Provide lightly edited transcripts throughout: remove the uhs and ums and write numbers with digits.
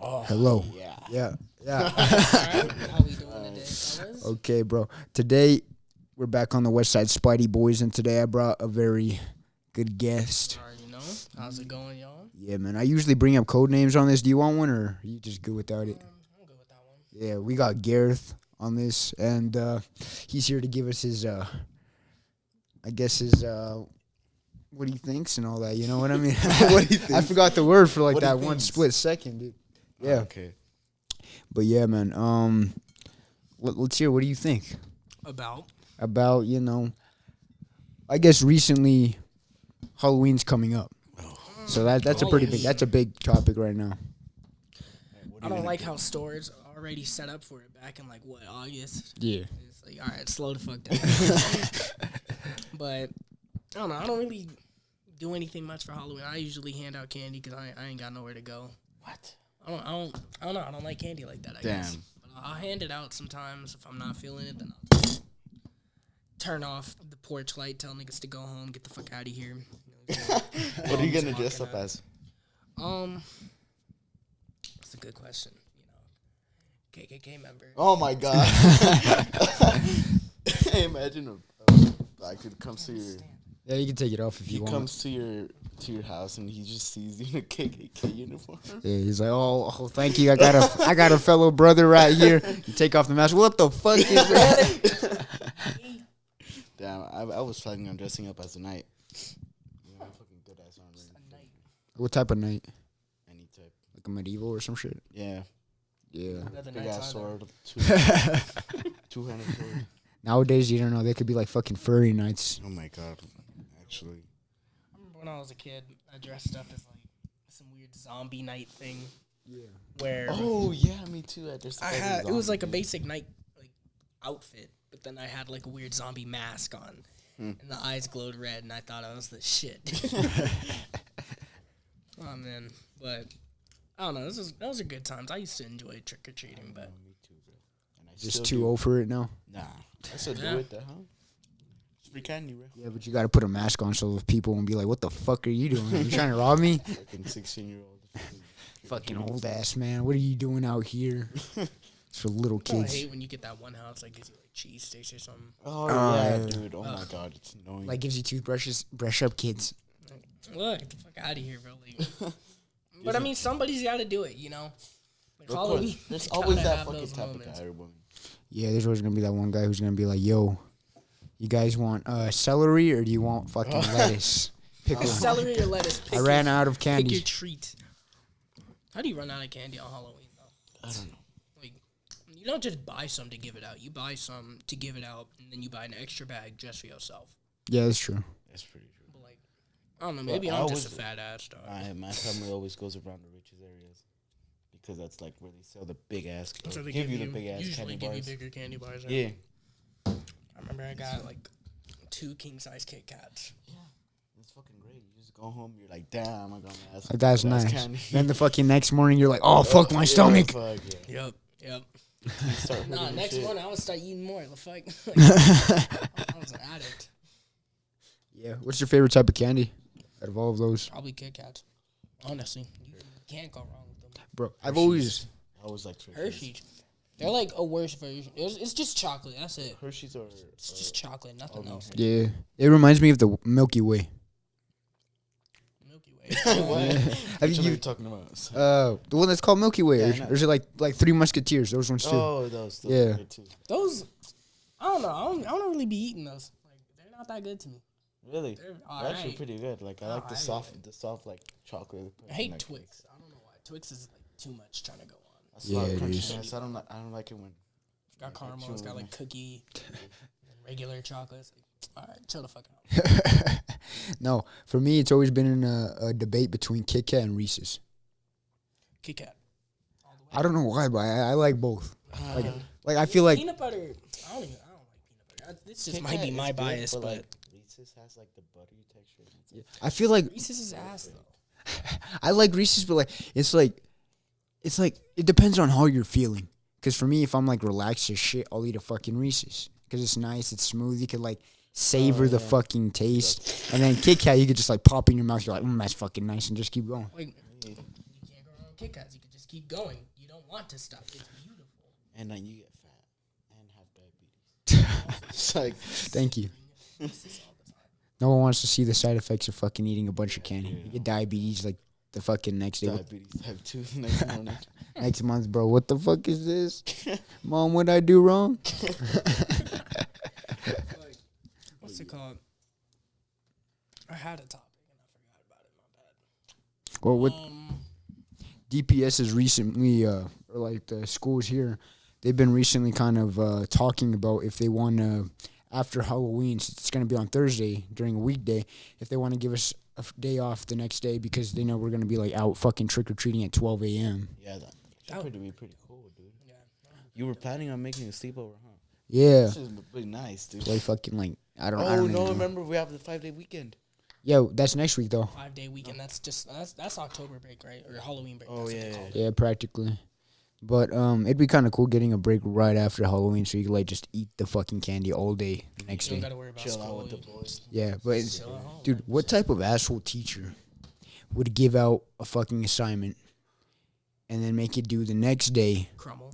Oh, Hello. Yeah. Alright, how we doing today, fellas? Okay, bro. Today, we're back on the West Side Spidey Boys, and today I brought a very good guest. Already know. How's it going, y'all? Yeah, man. I usually bring up code names on this. Do you want one, or are you just good without it? I'm good with that one. Yeah, we got Gareth on this, and he's here to give us his, what he thinks and all that. You know what I mean? What he thinks. I forgot the word for like What he that one thinks. split second, dude. Yeah. Okay. But yeah, man. Let's hear. What do you think About? about I guess recently Halloween's coming up, so that's a pretty big. That's a big topic right now. I don't like how stores already set up for it back in August. Yeah. It's like, all right, slow the fuck down. But I don't know. I don't really do anything much for Halloween. I usually hand out candy because I ain't got nowhere to go. What? I don't know. I don't like candy like that. I guess. But I'll hand it out sometimes. If I'm not feeling it, then I'll just turn off the porch light, tell niggas to go home, get the fuck out of here. What are you gonna dress up as? That's a good question. KKK member. Oh my god! Hey, imagine a black dude comes to your. Yeah, you can take it off if He you want. comes to your house and he just sees you in a KKK uniform. Yeah, he's like, oh, thank you. I got a fellow brother right here. You take off the mask. What the fuck is that? Damn, I was planning on dressing up as a knight. I'm fucking good ass on What type of knight? any type. Like a medieval or some shit? Yeah, Yeah. big ass sword, two-handed sword. Nowadays, you don't know. They could be like fucking furry knights. Oh my god, actually. I remember when I was a kid, I dressed up as some weird zombie night thing. Yeah. Where Oh yeah, me too. it was like a basic night outfit, but then I had like a weird zombie mask on, and the eyes glowed red, and I thought I was the shit. Oh man, but I don't know. Those are good times. I used to enjoy trick or treating, but Me too, bro. And I Just still too do. old for it now. Nah, I still Yeah. do it. The hell? It's free candy, bro. Yeah, but you got to put a mask on so people won't be like, what the fuck are you doing? You trying to rob me? Fucking 16-year-old. Fucking old ass man. What are you doing out here? It's for little I kids. hate when you get that one house that gives you like cheese sticks or something. Oh yeah. yeah, dude. Oh my god, it's annoying. Like gives you toothbrushes. Brush up, kids. Look, get the fuck out of here, bro. But I mean, somebody's got to do it, you know. Like of Halloween, course, there's you always gotta that have fucking those type of moments. guy or woman. Yeah, there's always gonna be that one guy who's gonna be like, "Yo, you guys want celery or do you want fucking lettuce? Pick one." Celery or lettuce. I ran out of Pick your candy. treat. How do you run out of candy on Halloween, though? I don't know. Like, you don't just buy some to give it out. You buy some to give it out, and then you buy an extra bag just for yourself. Yeah, that's true. That's pretty true. But like, I don't know. Maybe Well, I'm I just a was- fat ass dog. My family always goes around the richest areas because that's like where they sell the big ass. So they give you the big ass usually candy give bars. you bigger candy bars. Right? Yeah. I remember I got like 2 king size Kit Kats. It's fucking great. You just go home, you're like, damn, I got my ass. That's my ass nice. candy. Then the fucking next morning, you're like, "Oh fuck my stomach." Fuck yeah. Yep. You start Nah, hurting next shit. morning I would start eating more. The fuck. I was an addict. Yeah. What's your favorite type of candy out of all of those, Probably Kit Kats. Honestly, you can't go wrong with them. bro? I've always. I was like Hershey's. They're like a worse version. It's just chocolate. That's it. Hershey's or It's just chocolate. Nothing almond else. Yeah, it reminds me of the Milky Way. Milky Way. what? Have Which one are you? you talking about? The one that's called Milky Way. Yeah, I or, know. or is it like Three Musketeers? Those ones too. Oh, those. Yeah. Are good too. Those, I don't know. I don't really be eating those. Like, they're not that good to me. Really? They're They're actually alright. pretty good. Like I like the Alright. soft like chocolate. I hate like, Twix. I don't know why. Twix is like too much trying to go on. That's a lot of Yeah, it is. crunchiness. I don't like it when. It's got Like caramel. It's got chewing. like cookie, and regular chocolate. It's like, all right, chill the fuck out. No, for me, it's always been in a debate between Kit Kat and Reese's. Kit Kat. I don't know why, but I like both. Uh, Like I feel like Peanut butter. I don't like peanut butter. This just Kit might Kat be is my good, bias, but like Reese's has like the buttery texture. It's like, I feel like Reese's is ass though. I like Reese's, but it's like it depends on how you're feeling. Because for me, if I'm like relaxed as shit, I'll eat a fucking Reese's because it's nice, it's smooth. You could like savor the fucking taste, and then Kit Kat, you could just like pop in your mouth. You're like, that's fucking nice, and just keep going. Like, you can't go wrong on Kit Kats. You could just keep going. You don't want to stop. It's beautiful. And then you get fat and have diabetes. It's like, Thank you. No one wants to see the side effects of fucking eating a bunch of candy. You get diabetes like the fucking next day. diabetes type 2 next morning. Next month, bro. What the fuck is this? Mom, what I do wrong? What's it called? I had a topic and I forgot about it. My bad. Well, what DPS is recently, or like the schools here, they've been recently kind of talking about if they want to, after Halloween, since it's going to be on Thursday during a weekday, if they want to give us a day off the next day because they know we're going to be like out fucking trick-or-treating at 12 a.m. Yeah, that would be pretty cool, dude. Yeah. You were planning on making a sleepover, huh? Yeah. This is pretty nice, dude. Like fucking like, I don't Oh, even no, know. remember we have the 5-day weekend. Yo, that's next week though. 5-day weekend. That's October break, right? Or Halloween break. Oh, That's what they yeah, call it. Yeah, practically. But it'd be kind of cool getting a break right after Halloween so you could like just eat the fucking candy all day the next You don't day. gotta worry about Chill out school. with the boys. Yeah, but it's, Chill at home. dude, what type of asshole teacher would give out a fucking assignment and then make it due the next day? Crumble.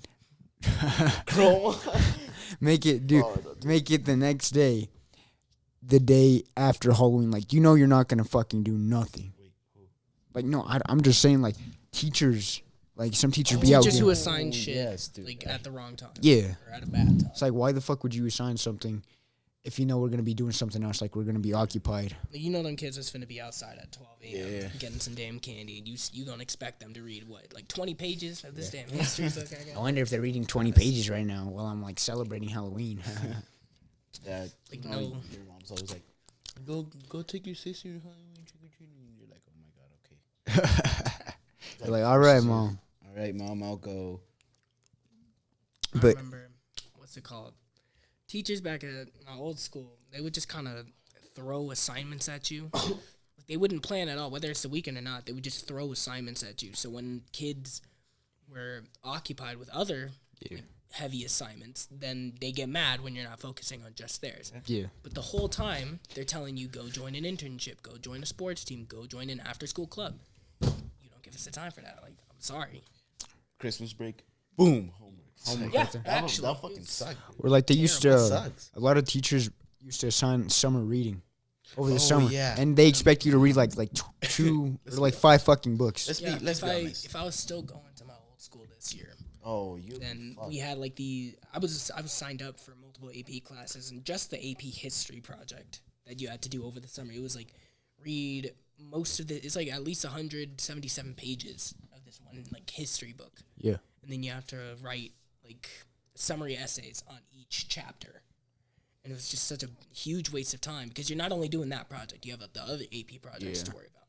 Make it do. Oh, Make it the next day, the day after Halloween. Like you know, you're not gonna fucking do nothing. Like no, I'm just saying like teachers. Like some teachers be out. Teachers here- who assign shit yes, dude. like at the wrong time. Yeah. Or at a bad time. It's like why the fuck would you assign something if you know we're gonna be doing something else? Like we're gonna be occupied. You know them kids that's finna be outside at 12 a.m. Yeah. getting some damn candy, and you gonna expect them to read what, like 20 pages of this damn history book? I wonder if they're reading 20 pages right now while I'm like celebrating Halloween. Yeah, Like, you know, no. your mom's always like, go take your sister to Halloween trick-or-treating. And you're like, oh, my God, okay. They're like, all right, mom. All right, Mom, I'll go. I But- remember, what's it called? Teachers back at my old school, they would just kind of throw assignments at you. They wouldn't plan at all, whether it's the weekend or not. They would just throw assignments at you. So when kids were occupied with other like, heavy assignments, then they get mad when you're not focusing on just theirs. Yeah. But the whole time, they're telling you, go join an internship, go join a sports team, go join an after-school club. You don't give us the time for that. Like, I'm sorry. Christmas break, boom, homework. Yeah, That fucking sucks. Or like they used to, That sucks. a lot of teachers used to assign summer reading over the Oh, summer. yeah. And they expect you to read like two or like 5 fucking books. Let's Yeah, be honest. if I was still going to my old school this year, Oh, you. then fuck. we had like I was signed up for multiple AP classes, and just the AP history project that you had to do over the summer, it was like read most of it's like at least 177 pages of this one like history book, Yeah. and then you have to write like summary essays on each chapter. And it was just such a huge waste of time because you're not only doing that project, you have the other AP projects to worry about.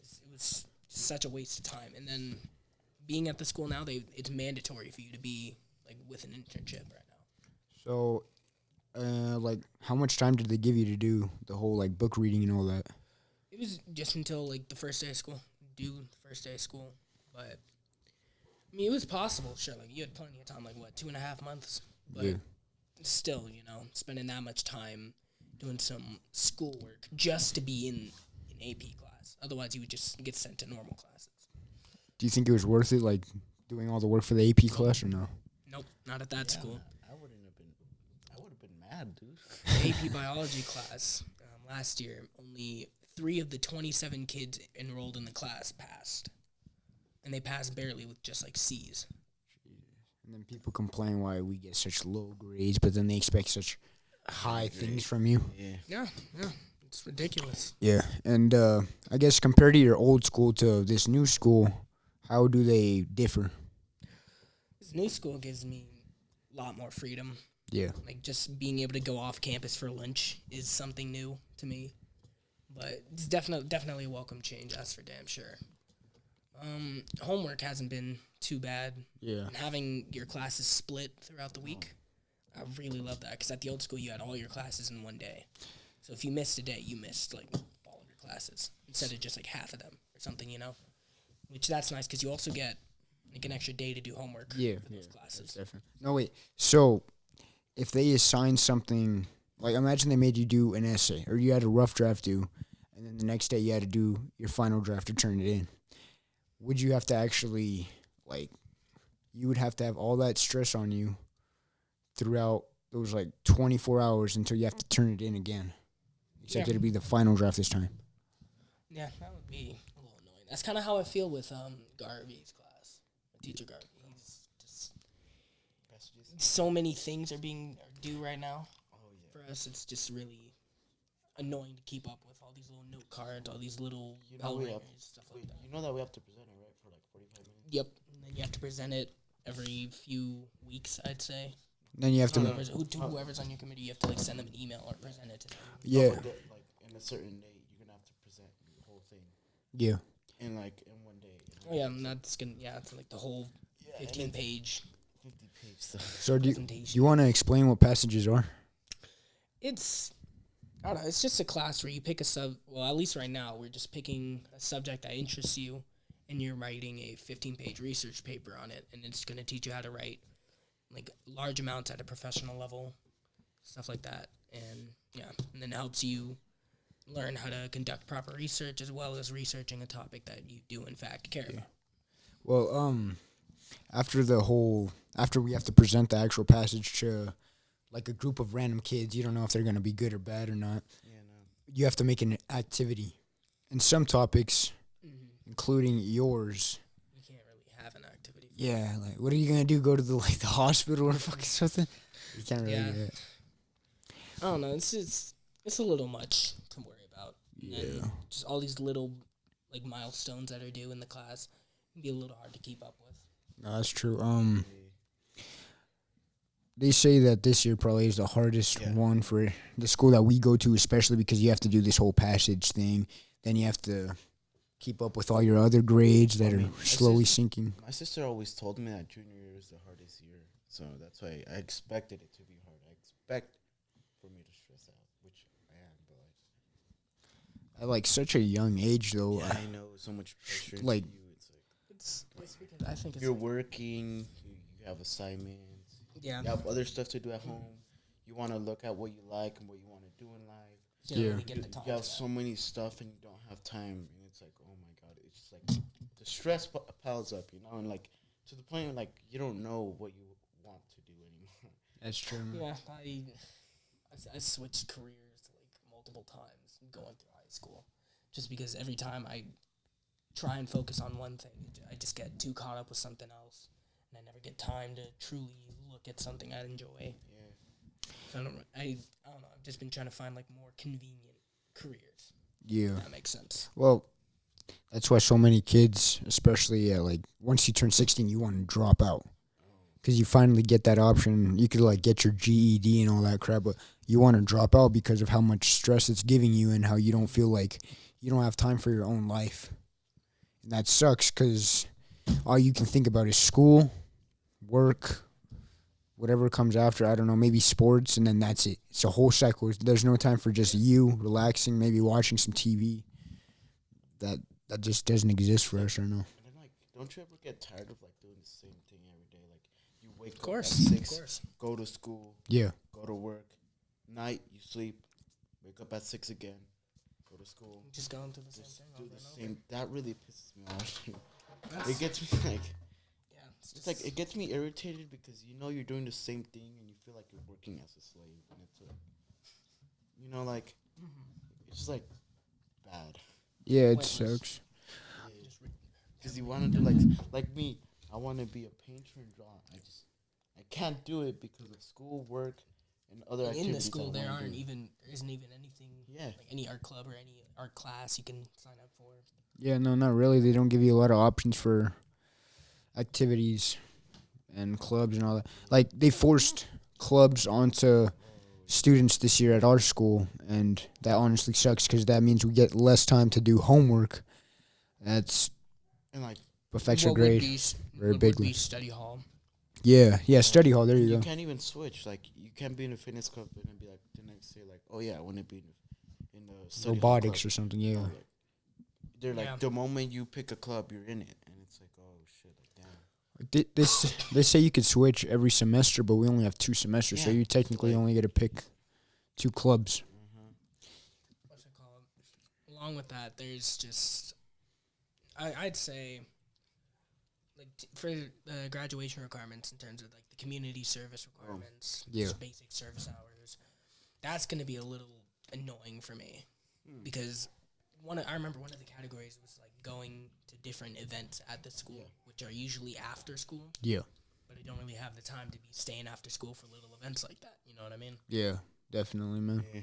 It was just such a waste of time. And then being at the school now, it's mandatory for you to be like with an internship right now. So, like, how much time did they give you to do the whole like book reading and all that? It was just until like the first day of school, due the first day of school. But I mean, it was possible. Sure, like you had plenty of time, like what, 2.5 months. But Yeah. still, spending that much time doing some schoolwork just to be in an AP class. Otherwise, you would just get sent to normal classes. Do you think it was worth it, like doing all the work for the AP class, or no? Nope, not at that school. I would have been mad, dude. The AP biology class last year, only 3 of the 27 kids enrolled in the class passed. And they passed barely with just like C's. And then people complain why we get such low grades, but then they expect such high things from you. Yeah. Yeah, it's ridiculous. Yeah, and I guess compared to your old school to this new school, how do they differ? This new school gives me a lot more freedom. Yeah. Like, just being able to go off campus for lunch is something new to me. But it's definitely a welcome change, that's for damn sure. Homework hasn't been too bad. Yeah. And having your classes split throughout the week, I really love that. Because at the old school, you had all your classes in one day. So if you missed a day, you missed, like, all of your classes. Instead of just, like, half of them or something, Which that's nice because you also get, like, an extra day to do homework for those classes. Different. No, wait. So, if they assign something, like imagine they made you do an essay, or you had a rough draft due, and then the next day you had to do your final draft to turn it in. would you have to actually, like, you would have to have all that stress on you throughout those, like, 24 hours until you have to turn it in again. Except Yeah. it'd be the final draft this time. Yeah, that would be a little annoying. That's kind of how I feel with Garvey's class. Teacher Garvey. He's just so many things are due right now. Oh yeah. For us, it's just really annoying to keep up with all these little note cards, all these little bell ringers, stuff like that. You know that we have to present it, right, for like 45 minutes. Yep. And then you have to present it every few weeks, I'd say. Then you have to, Whoever's on your committee, you have to like send them an email or present it to them. yeah, Like in a certain day, you're gonna have to present the whole thing yeah. in one day. Oh yeah, and that's gonna it's like the whole 15-page 50-page stuff. So do presentation. you want to explain what passages are? It's I don't know. It's just a class where you pick a well, at least right now, we're just picking a subject that interests you, and you're writing a 15-page research paper on it, and it's going to teach you how to write like large amounts at a professional level, stuff like that, and and then it helps you learn how to conduct proper research as well as researching a topic that you do in fact care about. Well, after we have to present the actual passage to like a group of random kids, you don't know if they're going to be good or bad or not. Yeah, no. You have to make an activity. And some topics, including yours, You can't really have an activity. yeah, like what are you going to do? Go to the hospital or fucking something? You can't really Yeah. do that. I don't know. It's a little much to worry about. Yeah. And just all these little like milestones that are due in the class can be a little hard to keep up with. No, that's true. They say that this year probably is the hardest one for the school that we go to, especially because you have to do this whole passage thing. Then you have to keep up with all your other grades that are slowly sinking. My sister always told me that junior year is the hardest year, so that's why I expected it to be hard. I expect for me to stress out, which I am, but At like such a young age, though. yeah, I know so much pressure. Into like- you. It's because I think it's You're working, you have assignments, yeah. you have other stuff to do at home. You want to look at what you like and what you want to do in life. You don't Yeah. really get the time You have for so many stuff and you don't have time, and it's like, oh my god, it's just like the stress piles up, and like to the point where, like, you don't know what you want to do anymore. That's true. that. I switched careers like multiple times going through high school, just because every time I try and focus on one thing, I just get too caught up with something else, and I never get time to truly look at something I enjoy. Yeah. So I don't know. I've just been trying to find like more convenient careers. Yeah. If that makes sense. Well, that's why so many kids, especially like once you turn 16, you want to drop out. Because you finally get that option. You could like get your GED and all that crap, but you want to drop out because of how much stress it's giving you and how you don't feel like you don't have time for your own life. And that sucks because all you can think about is school, work, whatever comes after. I don't know, maybe sports, and then that's it. It's a whole cycle. There's no time for just you relaxing, maybe watching some TV. That just doesn't exist for us right now. And then, like, don't you ever get tired of like doing the same thing every day? Like, you wake up at Of 6, course. go to school, Yeah. go to work, night you sleep, wake up at 6 again, go to school, Just going through the same just thing. do over the and over. same. That really pisses me off. That's- It gets me like, Yeah, it's like it gets me irritated because you're doing the same thing and you feel like you're working as a slave, and it's like, like it's just like bad. Yeah, it Pointless. sucks. Because you want to do like me. I want to be a painter and draw. I can't do it because of school, work, and other activities. in the school, I there wanna do. isn't even anything. Yeah. Like any art club or any art class you can sign up for. Yeah, no, not really. They don't give you a lot of options for activities and clubs and all that. Like, they forced clubs onto students this year at our school, and that honestly sucks because that means we get less time to do homework. That's And like affects your What would grade be very what bigly. would be study hall. Yeah, study hall. There you you go. can't even switch. Like you can't be in a fitness club and then be like the next day like, oh yeah, I want to be in the study hall Robotics club. or something. Yeah. No, like, they're like Yeah. the moment you pick a club, you're in it, and it's like, oh shit, like damn. They say you could switch every semester, but we only have 2 semesters, so Yeah, you technically like- only get to pick 2 clubs. What's it called? Along with that, there's just I'd say like for the graduation requirements in terms of like the community service requirements, Yeah. just basic service hours, that's gonna be a little annoying for me because I remember one of the categories was like going to different events at the school, which are usually after school. Yeah. But I don't really have the time to be staying after school for little events like that. You know what I mean? Yeah, definitely, man. Yeah.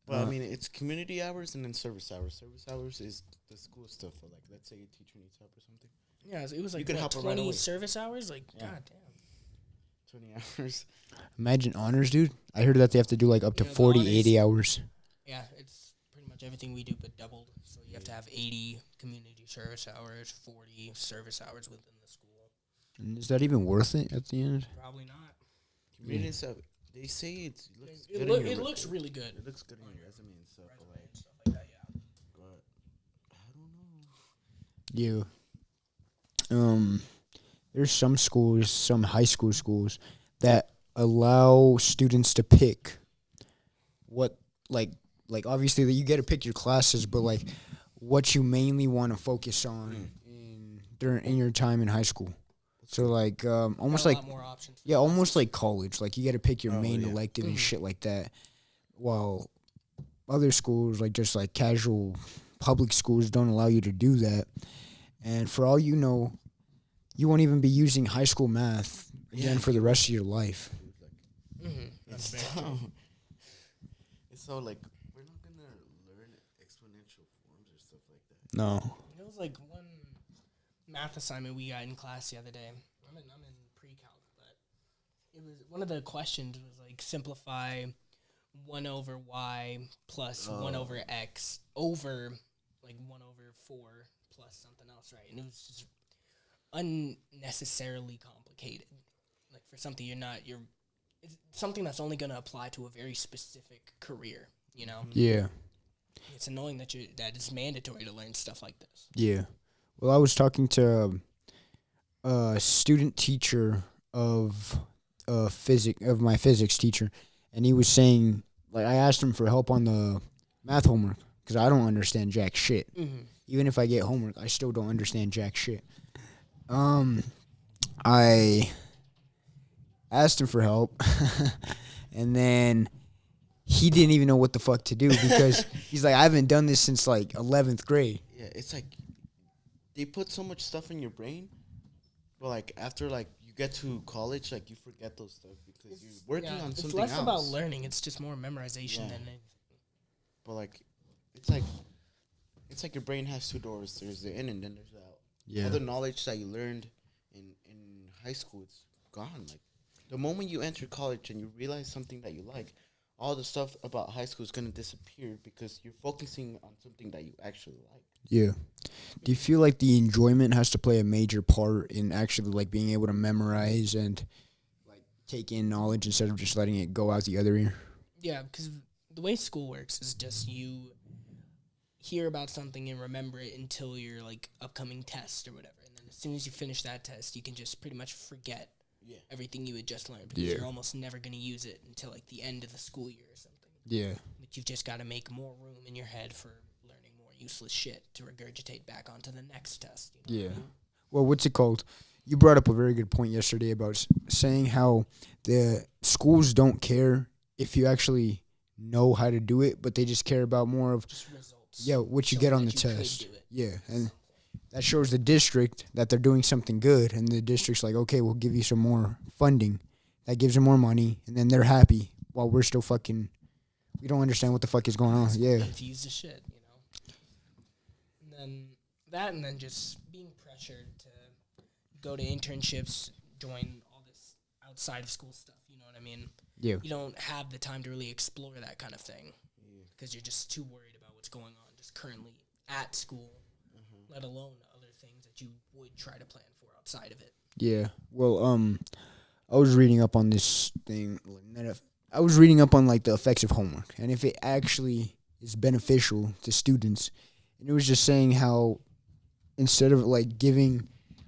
But I mean, it's community hours and then service hours. Service hours is the school stuff for like, let's say a teacher needs help or something. Yeah, it was You like could what, help her right 20 away. service hours. Like, Yeah. goddamn. 20 hours. Imagine honors, dude. I heard that they have to do like up to Yeah, the 40, honors- 80 hours. Yeah, it's pretty much everything we do, but doubled. So you have to have 80 community service hours, 40 service hours within the school. And is that even worth it at the end? Probably not. Community stuff. They say it looks It, good. loo- in your it looks really good. It looks good in your resume and stuff. But like, Stuff like that, yeah. but I don't know. Yeah. There's some schools, some high school schools, that allow students to pick what, like obviously that you get to pick your classes, but like what you mainly want to focus on in your time in high school. So like almost Got a like lot more options. yeah, almost like college. Like you got to pick your Oh, main yeah. elective and shit like that. While other schools, like just like casual public schools, don't allow you to do that. And for all you know, you won't even be using high school math again for the rest of your life. It's dumb. It's so like we're not gonna learn exponential forms or stuff like that. No. It was like one math assignment we got in class the other day. I'm in pre-calc, but it was one of the questions was like simplify 1 over y plus 1 over x over like 1 over 4 plus something else, right? And it was just unnecessarily complicated. Like for something it's something that's only going to apply to a very specific career, you know? Yeah. It's annoying that it's mandatory to learn stuff like this. Yeah. Well, I was talking to a student teacher of my physics teacher, and he was saying, like, I asked him for help on the math homework because I don't understand jack shit. Even if I get homework, I still don't understand jack shit. I asked him for help, and then he didn't even know what the fuck to do because he's like, I haven't done this since like 11th grade. Yeah, it's like they put so much stuff in your brain, but like after like you get to college, like you forget those stuff because you're working on something else. It's less about learning; it's just more memorization than anything. But like, it's like your brain has two doors. There's the in and then there's the out. Yeah. All the knowledge that you learned in high school, it's gone. Like the moment you enter college and you realize something that you like, all the stuff about high school is gonna disappear because you're focusing on something that you actually like. Yeah. Do you feel like the enjoyment has to play a major part in actually like being able to memorize and like take in knowledge instead of just letting it go out the other ear? Yeah, because the way school works is just you hear about something and remember it until your like upcoming test or whatever, and then as soon as you finish that test, you can just pretty much forget everything you had just learned because you're almost never going to use it until like the end of the school year or something. Yeah. But you've just got to make more room in your head for learning more useless shit to regurgitate back onto the next test. You know what I mean? Well, what's it called? You brought up a very good point yesterday about saying how the schools don't care if you actually know how to do it, but they just care about more of Just results. yeah, what you showing get on the that you could test. do it. Yeah, and that shows the district that they're doing something good, and the district's like, okay, we'll give you some more funding. That gives them more money, and then they're happy while we're still fucking. We don't understand what the fuck is going on. Yeah. Confused as shit, you know. And then just being pressured to go to internships, join all this outside of school stuff. You know what I mean? Yeah. You don't have the time to really explore that kind of thing because you're just too worried about what's going on just currently at school, let alone other things that you would try to plan for outside of it. Yeah. Well, I was reading up on this thing. I was reading up on like the effects of homework and if it actually is beneficial to students. And it was just saying how instead of like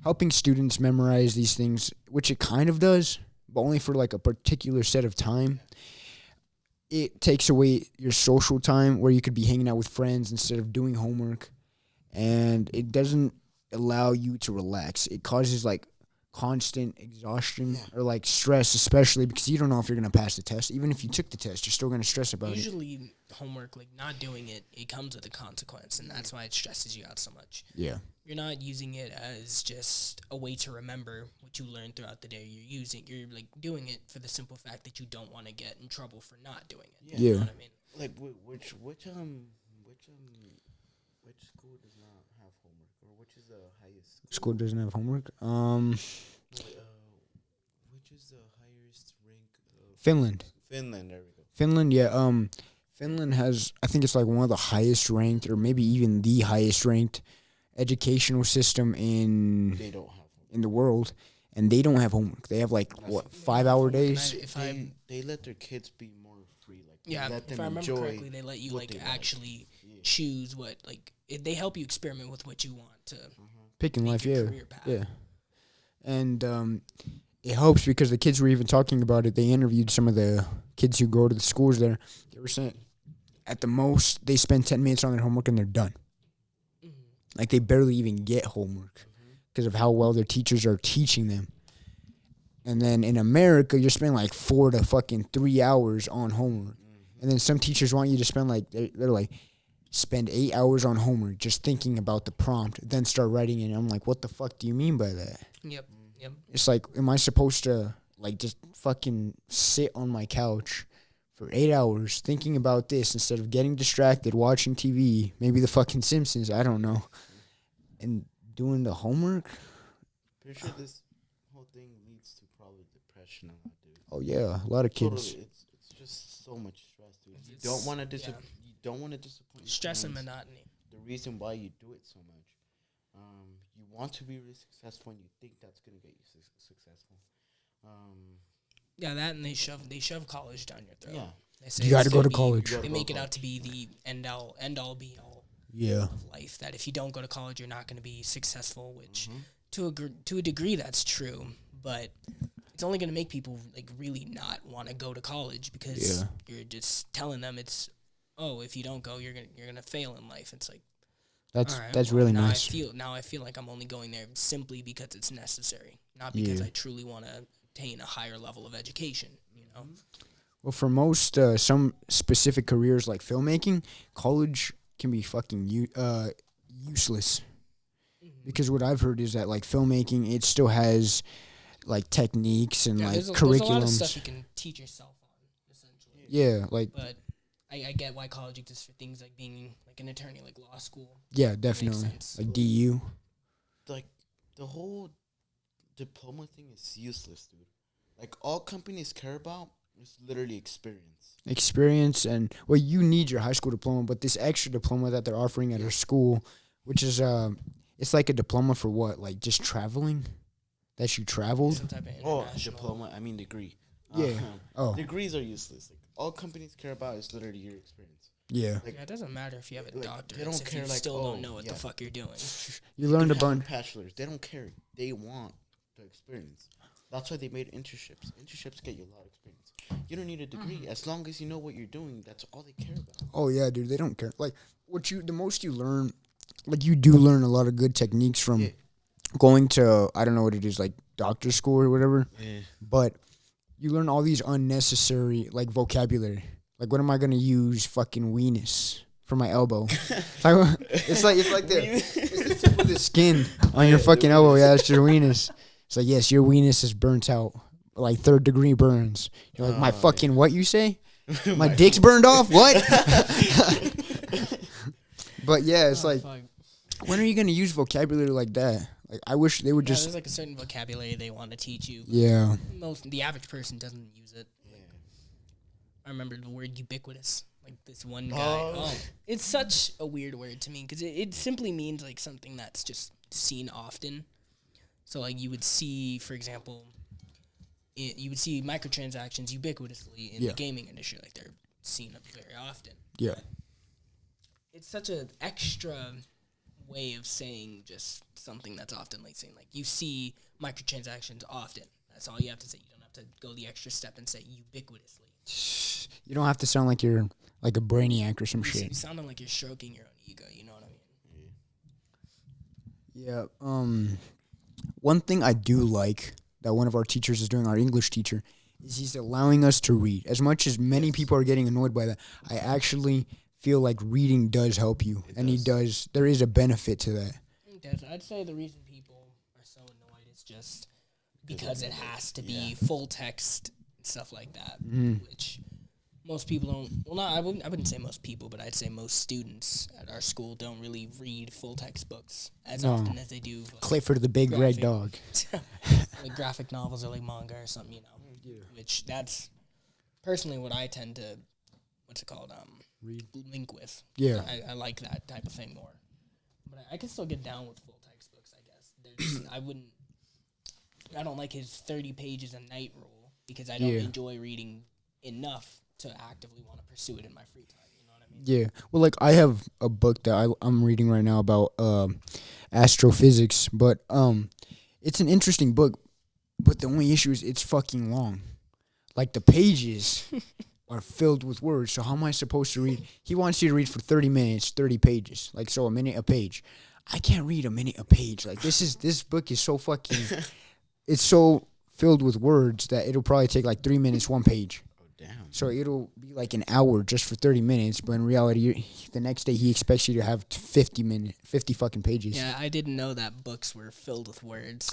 helping students memorize these things, which it kind of does, but only for like a particular set of time, it takes away your social time where you could be hanging out with friends instead of doing homework. And it doesn't allow you to relax. It causes like constant exhaustion or like stress, especially because you don't know if you're gonna pass the test. Even if you took the test, you're still gonna stress about it. Usually, homework, like not doing it, it comes with a consequence, and that's why it stresses you out so much. Yeah. You're not using it as just a way to remember what you learned throughout the day. You're like doing it for the simple fact that you don't want to get in trouble for not doing it. Yeah. You know what I mean? Like which school does not have homework, or which is the highest School doesn't have homework. which is the highest rank of Finland. Finland? There we go. Finland, yeah. Finland has, I think it's like one of the highest ranked, or maybe even the highest ranked educational system They don't have homework. in the world, and they don't have homework. They have like 5-hour days. They let their kids be more free. Like Yeah, let if them I remember enjoy correctly, they let you what like they actually choose what they help you experiment with what you want to Picking make life, your yeah, career path. yeah. And it helps because the kids were even talking about it. They interviewed some of the kids who go to the schools there. They were saying at the most they spend 10 minutes on their homework and they're done. Like they barely even get homework because of how well their teachers are teaching them. And then in America, you're spending like 4 to fucking 3 hours on homework. And then some teachers want you to spend like, they're like, spend 8 hours on homework just thinking about the prompt, then start writing it. And I'm like, what the fuck do you mean by that? Yep. It's like, am I supposed to like just fucking sit on my couch for 8 hours thinking about this instead of getting distracted, watching TV, maybe the fucking Simpsons, I don't know, and doing the homework? Pretty sure this whole thing leads to probably depression and that, dude. Oh yeah, a lot of kids. Totally, it's just so much stress, dude. You don't want to disappoint. Your Stress and parents. monotony. The reason why you do it so much, you want to be really successful, and you think that's gonna get you successful. Yeah, that and they shove college down your throat. Yeah. They say You got it's to go to gonna be- college. They make it out to be the end all be all Yeah. of life. That if you don't go to college, you're not going to be successful. Which to a degree, that's true. But it's only going to make people like really not want to go to college because you're just telling them if you don't go, you're gonna fail in life. It's like That's really now nice. I feel like I'm only going there simply because it's necessary, not because I truly want to attain a higher level of education. You know. Well, for most some specific careers like filmmaking, college can be fucking useless. Because what I've heard is that like filmmaking, it still has like techniques and like there's curriculums. a lot of stuff you can teach yourself on, essentially. Yeah, like But I get why college exists for things like being like an attorney, like law school. yeah, definitely sense. like DU. Like the whole diploma thing is useless, dude. Like all companies care about is literally experience. And well, you need your high school diploma, but this extra diploma that they're offering at our school, which is it's like a diploma for what, like just traveling, that you traveled. Some type of Oh, international. diploma. I mean degree. Yeah. Oh. Degrees are useless. Like all companies care about is literally your experience. Yeah, Like Yeah, it doesn't matter if you have a like, doctorate. they don't if care, you like, still don't know what yeah. the fuck you're doing. you learned a can have bunch. bachelors. They don't care. They want the experience. That's why they made internships. Internships get you a lot of experience. You don't need a degree. As long as you know what you're doing, that's all they care about. Oh yeah, dude, they don't care. Like the most you learn, like you do learn a lot of good techniques from going to, I don't know what it is, like doctor school or whatever. Yeah. But you learn all these unnecessary like vocabulary. Like what am I gonna use fucking weenus for my elbow? it's like the tip of the skin on your fucking elbow. Yeah, it's your weenus. It's like, yes, your weenus is burnt out, like 3rd degree burns. You're like, my fucking what you say? My dick's burned off? What? But yeah, it's like, Fuck. when are you gonna use vocabulary like that? Like, I wish they would Yeah, just. there's like a certain vocabulary they want to teach you. Yeah. The average person doesn't use it. I remember the word ubiquitous. Like this one guy. Oh, it's such a weird word to me because it simply means like something that's just seen often. So like you would see, for example, you would see microtransactions ubiquitously in the gaming industry. Like they're seen very often. Yeah. It's such an extra way of saying just something that's often like saying like you see microtransactions often. That's all you have to say. You don't have to go the extra step and say ubiquitously. You don't have to sound like you're like a brainiac or some You shit. sounding like you're stroking your own ego. You know what I mean? Yeah. One thing I do like that one of our teachers is doing, our English teacher, is he's allowing us to read. As much as many people are getting annoyed by that, I actually feel like reading does help you, and he does. There is a benefit to that. I'd say the reason people are so annoyed is just because it has to be full text and stuff like that, which most people don't. Well, not I wouldn't say most people, but I'd say most students at our school don't really read full textbooks as often as they do. Like, Clifford the Big Red Dog. like graphic novels or like manga or something, you know. Yeah. Which that's personally what I tend to, what's it called? Link with. Yeah. I like that type of thing more. But I can still get down with full textbooks, I guess. I don't like his 30 pages a night rule because I don't enjoy reading enough to actively want to pursue it in my free time. You know what I mean? Yeah. Well, like I have a book that I'm reading right now about astrophysics, but it's an interesting book. But the only issue is it's fucking long. Like the pages are filled with words. So how am I supposed to read? He wants you to read for 30 minutes, 30 pages. Like so a minute a page. I can't read a minute a page. Like this book is so fucking it's so filled with words that it'll probably take like 3 minutes, one page. Oh damn. So it'll be like an hour just for 30 minutes, but in reality the next day he expects you to have 50 fucking pages. Yeah, I didn't know that books were filled with words.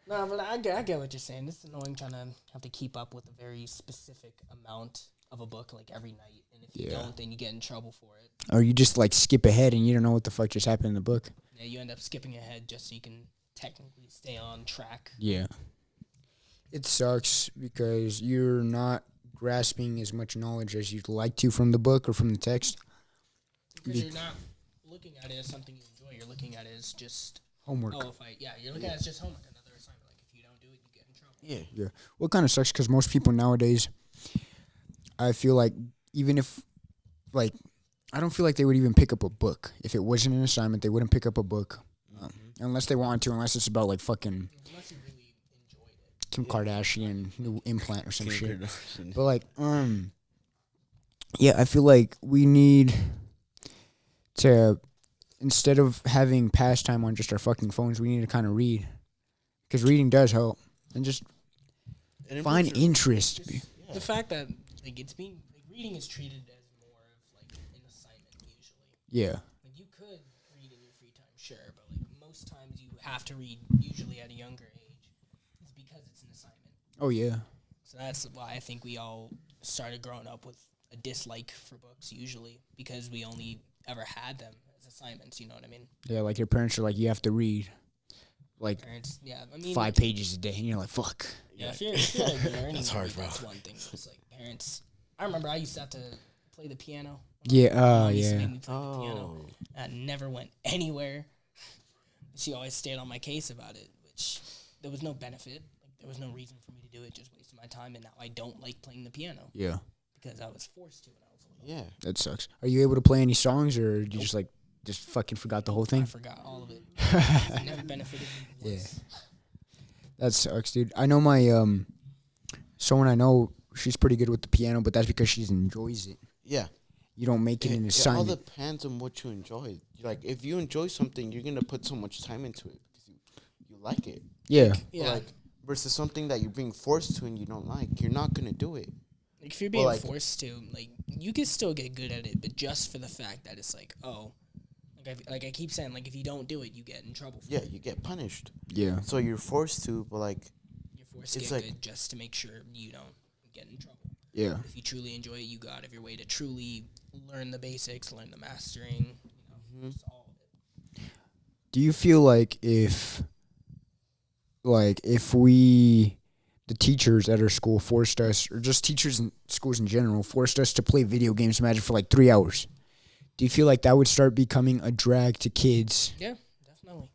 No, but I get what you're saying. It's annoying trying to have to keep up with a very specific amount of a book like every night, and if you don't, then you get in trouble for it. Or you just like skip ahead and you don't know what the fuck just happened in the book. Yeah, you end up skipping ahead just so you can technically stay on track. Yeah. It sucks because you're not grasping as much knowledge as you'd like to from the book or from the text. Because you're not looking at it as something you enjoy. You're looking at it as just homework. You're looking at it as just homework. Another assignment. Like if you don't do it, you get in trouble. Yeah. Yeah. What kind of sucks because most people nowadays, I feel like even if, like, I don't feel like they would even pick up a book. If it wasn't an assignment, they wouldn't pick up a book. Unless they want to, unless it's about like fucking Unless you really enjoyed it. Kim Kardashian new implant or some shit. But like, yeah, I feel like we need to, instead of having pastime on just our fucking phones, we need to kind of read, because reading does help, and just find interest. The fact that like it's being like reading is treated as more of like an assignment usually. Yeah. Like you could read in your free time, sure, but like most times you have to read usually at a younger age. It's because it's an assignment. Oh yeah. So that's why I think we all started growing up with a dislike for books usually, because we only ever had them as assignments, you know what I mean? Yeah, like your parents are like, you have to read like Parents, yeah, I mean 5 pages a day, and you're like, fuck. Yeah, if you're like learning, That's hard, bro. That's one thing. It's like parents. I remember I used to have to play the piano. Yeah, Mom used to make yeah. me play the piano. That never went anywhere. She always stayed on my case about it, which there was no benefit. Like there was no reason for me to do it. Just wasted my time, and now I don't like playing the piano Yeah. because I was forced to when I was little. Yeah. That sucks. Are you able to play any songs, or you just fucking forgot the whole I thing? forgot all of it. It never benefited me once. That sucks, dude. I know my someone I know, she's pretty good with the piano, but that's because she enjoys it. Yeah. You don't make it an It all assignment. depends on what you enjoy. Like, if you enjoy something, you're gonna put so much time into it because you like it. Yeah. Yeah. Like versus something that you're being forced to and you don't like, you're not gonna do it. Like if you're being forced to, like you can still get good at it, but just for the fact that it's like, oh, like I keep saying, like if you don't do it, you get in trouble. Yeah, you get punished. Yeah. So you're forced to, but like, You're forced to it's get like- good just to make sure you don't get in trouble. Yeah. If you truly enjoy it, you go out of your way to truly learn the basics, learn the mastering, just all of it. Do you feel like if we, the teachers at our school, forced us, or just teachers in schools in general, forced us to play video games, imagine for like 3 hours, do you feel like that would start becoming a drag to kids? Yeah, definitely.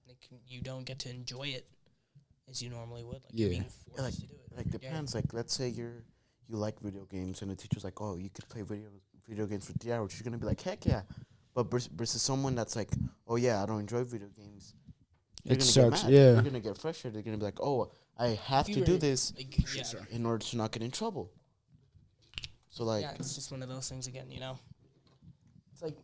Like you don't get to enjoy it as you normally would. Like Yeah. you're being forced to do it. like depends. Like, let's say you like video games, and the teacher's like, "Oh, you could play video games for 3 hours." You're gonna be like, "Heck yeah!" But versus someone that's like, "Oh yeah, I don't enjoy video games." You're It gonna sucks, Get mad. yeah. You're gonna get frustrated. You're gonna be like, "Oh, I have If to you do were, this like, yeah, in order to not get in trouble." So like, yeah, it's just one of those things again, you know? It's like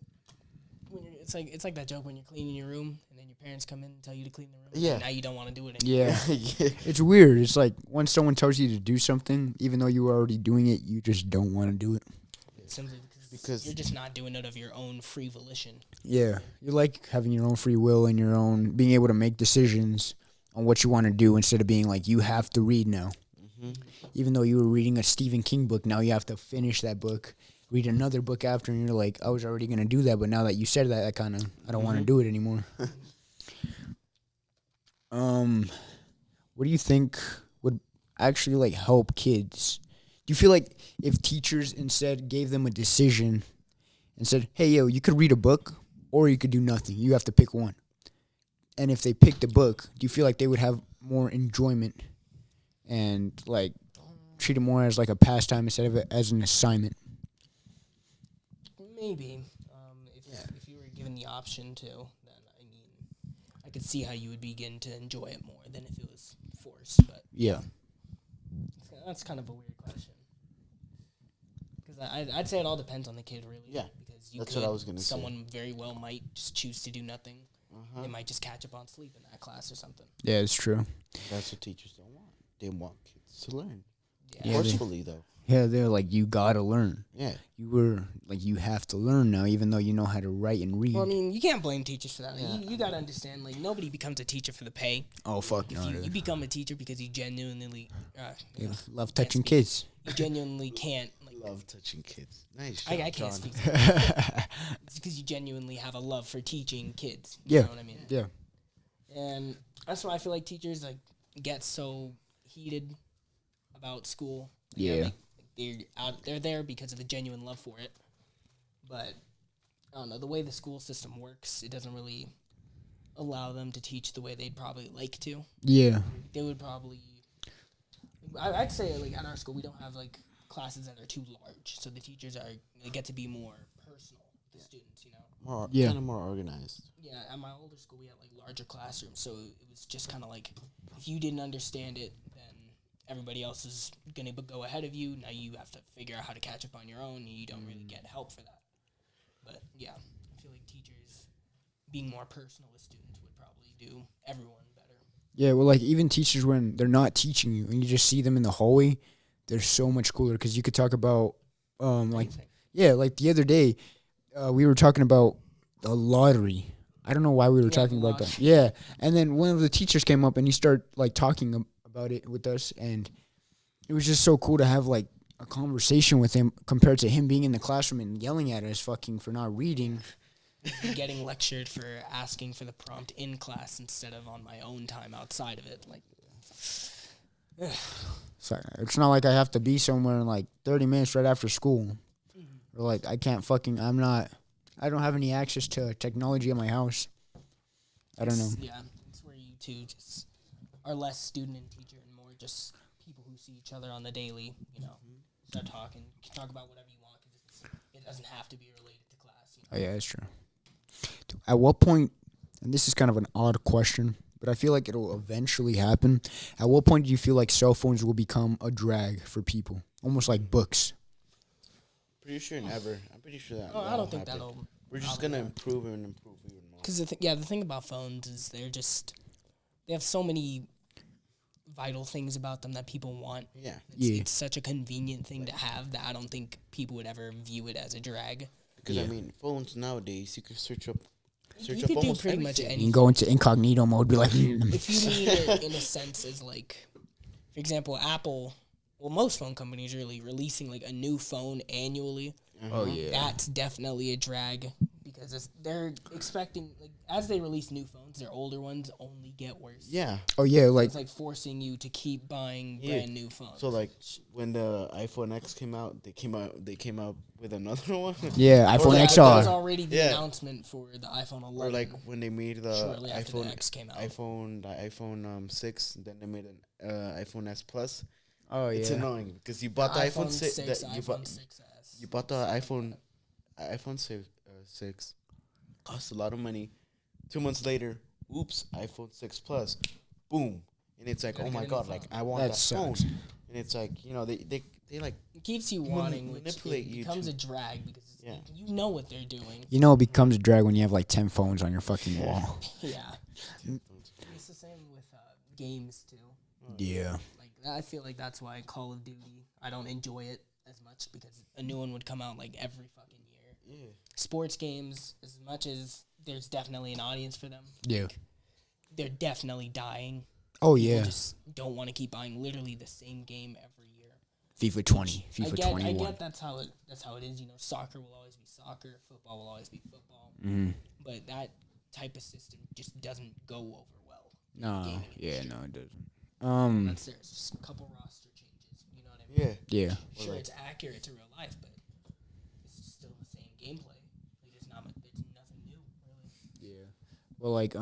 it's like that joke when you're cleaning your room and then your parents come in and tell you to clean the room. Yeah. And now you don't want to do it anymore. Yeah. Yeah. It's weird. It's like when someone tells you to do something, even though you were already doing it, you just don't want to do it. Simply Because you're just not doing it of your own free volition. Yeah. You like having your own free will and your own being able to make decisions on what you want to do instead of being like, you have to read now. Even though you were reading a Stephen King book, now you have to finish that book, read another book after, and you're like, I was already going to do that, but now that you said that, I don't want to do it anymore. What do you think would actually like help kids? Do you feel like if teachers instead gave them a decision and said, hey, yo, you could read a book or you could do nothing. You have to pick one. And if they picked a book, do you feel like they would have more enjoyment and like treat it more as like a pastime instead of it as an assignment? Maybe. If you were given the option to, then I mean, I could see how you would begin to enjoy it more than if it was forced. But Yeah. that's kind of a weird question. Because I'd say it all depends on the kid, really. Yeah, Because that's what I was gonna say. someone very well might just choose to do nothing. They might just catch up on sleep in that class or something. Yeah, it's true. that's what teachers don't want. They want kids to learn. Yeah. Forcefully, though. Yeah, they're like, you gotta learn. Yeah. You have to learn now, even though you know how to write and read. Well, I mean, you can't blame teachers for that. Like, you got to understand, like, nobody becomes a teacher for the pay. Oh, fuck If no. you become a teacher because you genuinely, They love touching kids. you genuinely can't, like, Love touching kids. Nice. I job, can't John. speak. It's because you genuinely have a love for teaching kids. You know what I mean? Yeah. And that's why I feel like teachers like get so heated about school. Yeah. They're there because of a genuine love for it. But I don't know, the way the school system works, it doesn't really allow them to teach the way they'd probably like to. Yeah. They would probably I'd say like at our school we don't have like classes that are too large, so the teachers they get to be more personal with the students, you know. Kind of more organized. Yeah, at my older school we had like larger classrooms, so it was just kind of like if you didn't understand it, then everybody else is gonna go ahead of you. Now you have to figure out how to catch up on your own, and you don't really get help for that. But yeah, I feel like teachers being more personal with students would probably do everyone better. Yeah, well, like, even teachers, when they're not teaching you and you just see them in the hallway, they're so much cooler because you could talk about, like, yeah, like the other day, we were talking about the lottery. I don't know why we were talking about that. Yeah, and then one of the teachers came up and he started, like, talking about it with us, and it was just so cool to have, like, a conversation with him compared to him being in the classroom and yelling at us fucking for not reading. Getting lectured for asking for the prompt in class instead of on my own time outside of it. Like, So it's not like I have to be somewhere in like 30 minutes right after school. Or like I can't fucking, I don't have any access to technology at my house. I don't know. Yeah, it's where you two just are less student and teacher and more just people who see each other on the daily, you know, start talking, talk about whatever you want because it doesn't have to be related to class. You know? Oh, yeah, that's true. At what point, and this is kind of an odd question, but I feel like it'll eventually happen. At what point do you feel like cell phones will become a drag for people? Almost like books. Pretty sure never. I'm pretty sure that. I don't think that'll. We're just gonna improve and improve even more. Because the thing about phones is they have so many vital things about them that people want. Yeah. It's such a convenient thing to have that I don't think people would ever view it as a drag. Because I mean, phones nowadays you can search up You could do almost pretty much everything. You anything. can go into incognito mode, be like, If you mean it in a sense as like, for example, Apple, well, most phone companies are really releasing like a new phone annually. oh, yeah. That's definitely a drag because they're expecting, like, as they release new phones, their older ones only get worse. Yeah. Oh, yeah, like, It's like forcing you to keep buying brand new phones. So like when the iPhone X came out, they came out with another one. yeah, iPhone That XR. was already the Yeah. announcement for the iPhone 11. Or like when they made the Shortly after the iPhone X came out. the iPhone 6, then they made an iPhone S Plus. Oh, It's yeah. annoying because you bought the iPhone 6. iPhone 6S. You bought the iPhone 6. Cost a lot of money. 2 months later, oops, iPhone 6 Plus. Boom. And it's like, Gotta oh get my a new god, phone. like I want That that sucks. phone. and it's like they like It keeps you wanting, which manipulate it you becomes to- a drag because Yeah. you know what they're doing. You know, it becomes a drag when you have like 10 phones on your fucking wall. Yeah. It's the same with games too. Yeah. Like I feel like that's why Call of Duty, I don't enjoy it as much because a new one would come out like every fucking year. Yeah. Sports games, as much as there's definitely an audience for them, Yeah. they're definitely dying. Oh, People yeah. just don't want to keep buying literally the same game every year. FIFA 20, I FIFA get 21. that's how it is. You know, soccer will always be soccer, football will always be football. Mm-hmm. But that type of system just doesn't go over well. in the No, gaming yeah, industry. no, it doesn't. That's there's just a couple roster changes. You know what I mean? Yeah. Yeah. Sure, like- it's accurate to real life, but it's still the same gameplay. Like it's nothing new, really. Yeah. Well, like,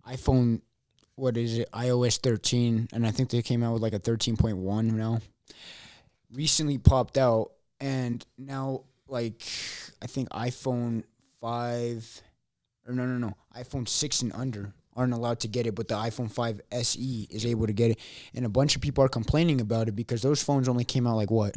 iPhone, what is it? iOS 13, and I think they came out with like a 13.1 now. Recently popped out, and now, like, I think iPhone 5, or no, iPhone 6 and under aren't allowed to get it, but the iPhone 5 SE is able to get it. And a bunch of people are complaining about it because those phones only came out like, what,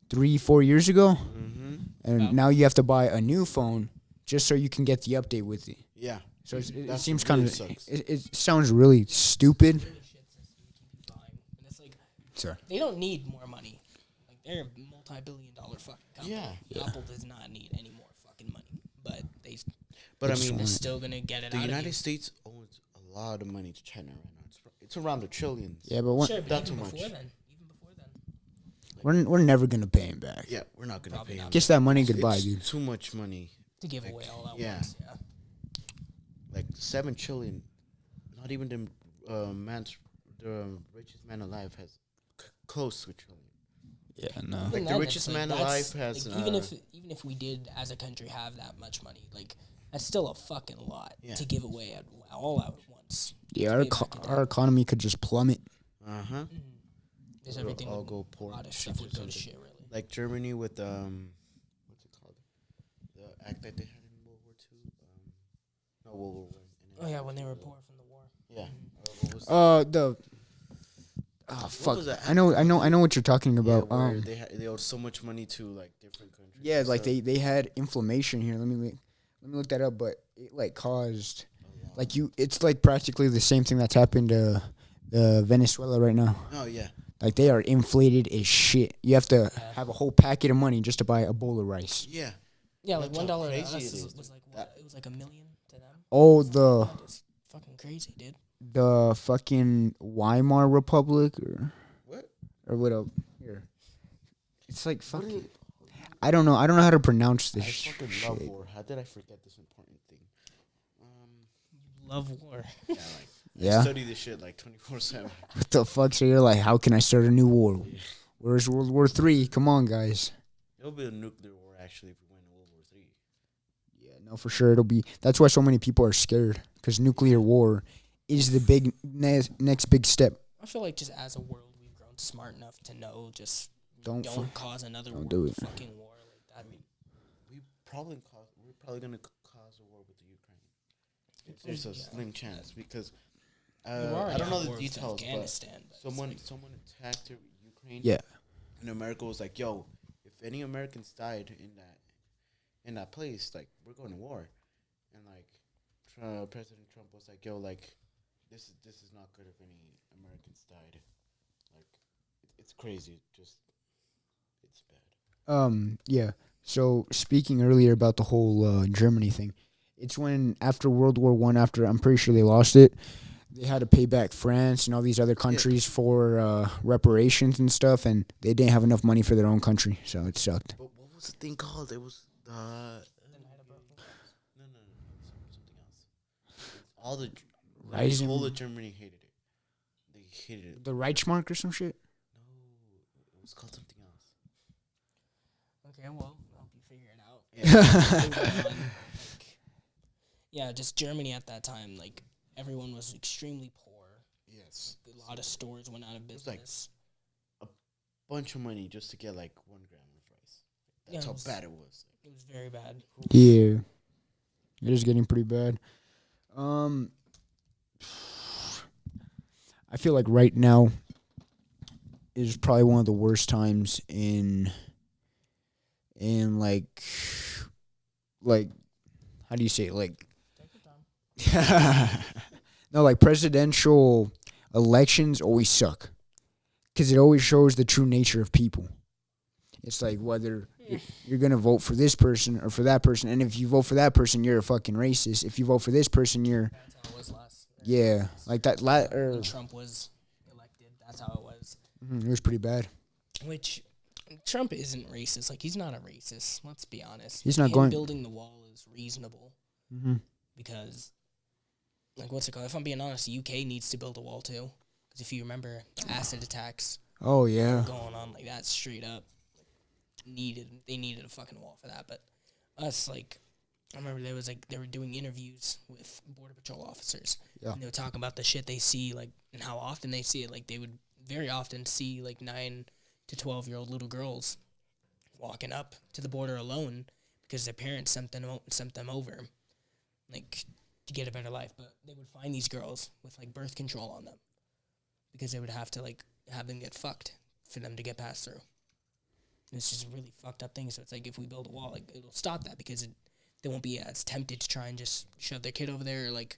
3-4 years ago? Mm-hmm. And now you have to buy a new phone just so you can get the update with it. Yeah. So it That's seems what kind really of sucks. it sounds really stupid. Really shit system to keep you buying, and it's like Sorry. they don't need more money. Like they're a multi-billion-dollar fucking company. Yeah. Apple does not need any more fucking money, but But I It's mean, they're still gonna get it the out of United you. States owns a lot of money to China right now. It's around the trillions. Yeah, but Sure, but Not even too much. before then, we're never gonna pay him back. Yeah, we're not gonna Probably pay not. him. Guess that money It's goodbye, dude. Too much money. to give Like, away all at yeah. once. Yeah. Like 7 trillion. Not even the richest man alive has close to a trillion. Yeah, no. Like, Even the then, richest it's man that's- alive has, like, even if we did as a country have that much money, like that's still a fucking lot Yeah. to give away all out at once. Yeah, To our pay back into our economy could just plummet. Uh huh. There's It'll everything. all would- go poor A lot of or stuff would go to something. shit. Really. Like Germany with what's it called? The act that they had in World War II. No, World War I. Oh yeah, when they were poor from the war. Yeah. What was Fuck. was that? I know what you're talking about. Yeah, where they owed so much money to like different countries. Yeah, and like stuff. they had inflammation here. Let me look that up. But it like caused like it's like practically the same thing that's happened to Venezuela right now. Oh yeah. Like they are inflated as shit. You have to have a whole packet of money just to buy a bowl of rice. Yeah. Yeah, like That's how $1 to crazy us it is, was like dude. what? It was like $1 million to them. Oh, the It's fucking crazy, dude. fucking Weimar Republic What? or what up here. It's like What fucking. is- I don't know how to pronounce this I shit. fucking love war. How did I forget this important thing? Love war. Yeah, like Yeah. I study this shit like 24/7. What the fuck? So you're like, how can I start a new war? Where's World War III? Come on, guys. It'll be a nuclear war actually if we win World War III. Yeah, no, for sure. It'll be. That's why so many people are scared because nuclear war is the big next big step. I feel like just as a world, we've grown smart enough to know just Don't don't cause another don't do it. fucking war like that. We're probably gonna cause a war with the Ukraine. There's a slim chance because I don't know the details, but Afghanistan, but someone it's like, attacked Ukraine. Yeah. And America was like, "Yo, if any Americans died in that place, like we're going to war." And like President Trump was like, "Yo, like this is not good if any Americans died." Like it's crazy. Just it's bad. Yeah. So speaking earlier about the whole Germany thing, it's when after World War I, after I'm pretty sure they lost it, they had to pay back France and all these other countries for reparations and stuff, and they didn't have enough money for their own country, so it sucked. But what was the thing called? It was no, something else. All the Rising- whole of Germany hated it. They hated it. The Reichsmark or some shit. No, it was called something else. okay, well, I hope you figure it out. Yeah. Moving on, like, yeah, just Germany at that time, like everyone was extremely poor. Yes. A lot of stores went out of was like- business. Bunch of money just to get like 1 gram of rice. Yeah, That's it how was- bad it was. It was very bad. Yeah, it is getting pretty bad. I feel like right now, is probably one of the worst times in like how do you say it? Like no, like presidential elections always suck because it always shows the true nature of people. It's like whether you're gonna vote for this person or for that person, and if you vote for that person, you're a fucking racist. If you vote for this person, you're That's how it was last. yeah, like that. When Trump was elected, that's how it was. It was pretty bad. Which Trump isn't racist. Like he's not a racist. Let's be honest. He's Like, not going. building the wall is reasonable because, like, what's it called? If I'm being honest, the UK needs to build a wall too. Because if you remember the acid attacks Oh yeah. going on, like that straight up they needed a fucking wall for that. But us, like, I remember they were doing interviews with Border Patrol officers. Yeah. And they were talking about the shit they see, like, and how often they see it. Like, they would very often see, like, 9 to 12-year-old little girls walking up to the border alone because their parents sent them over, like, to get a better life. But they would find these girls with, like, birth control on them because they would have to, like, have them get fucked for them to get passed through. It's just a really fucked up thing. So it's like if we build a wall, like, it'll stop that because they won't be as tempted to try and just shove their kid over there. Or, like,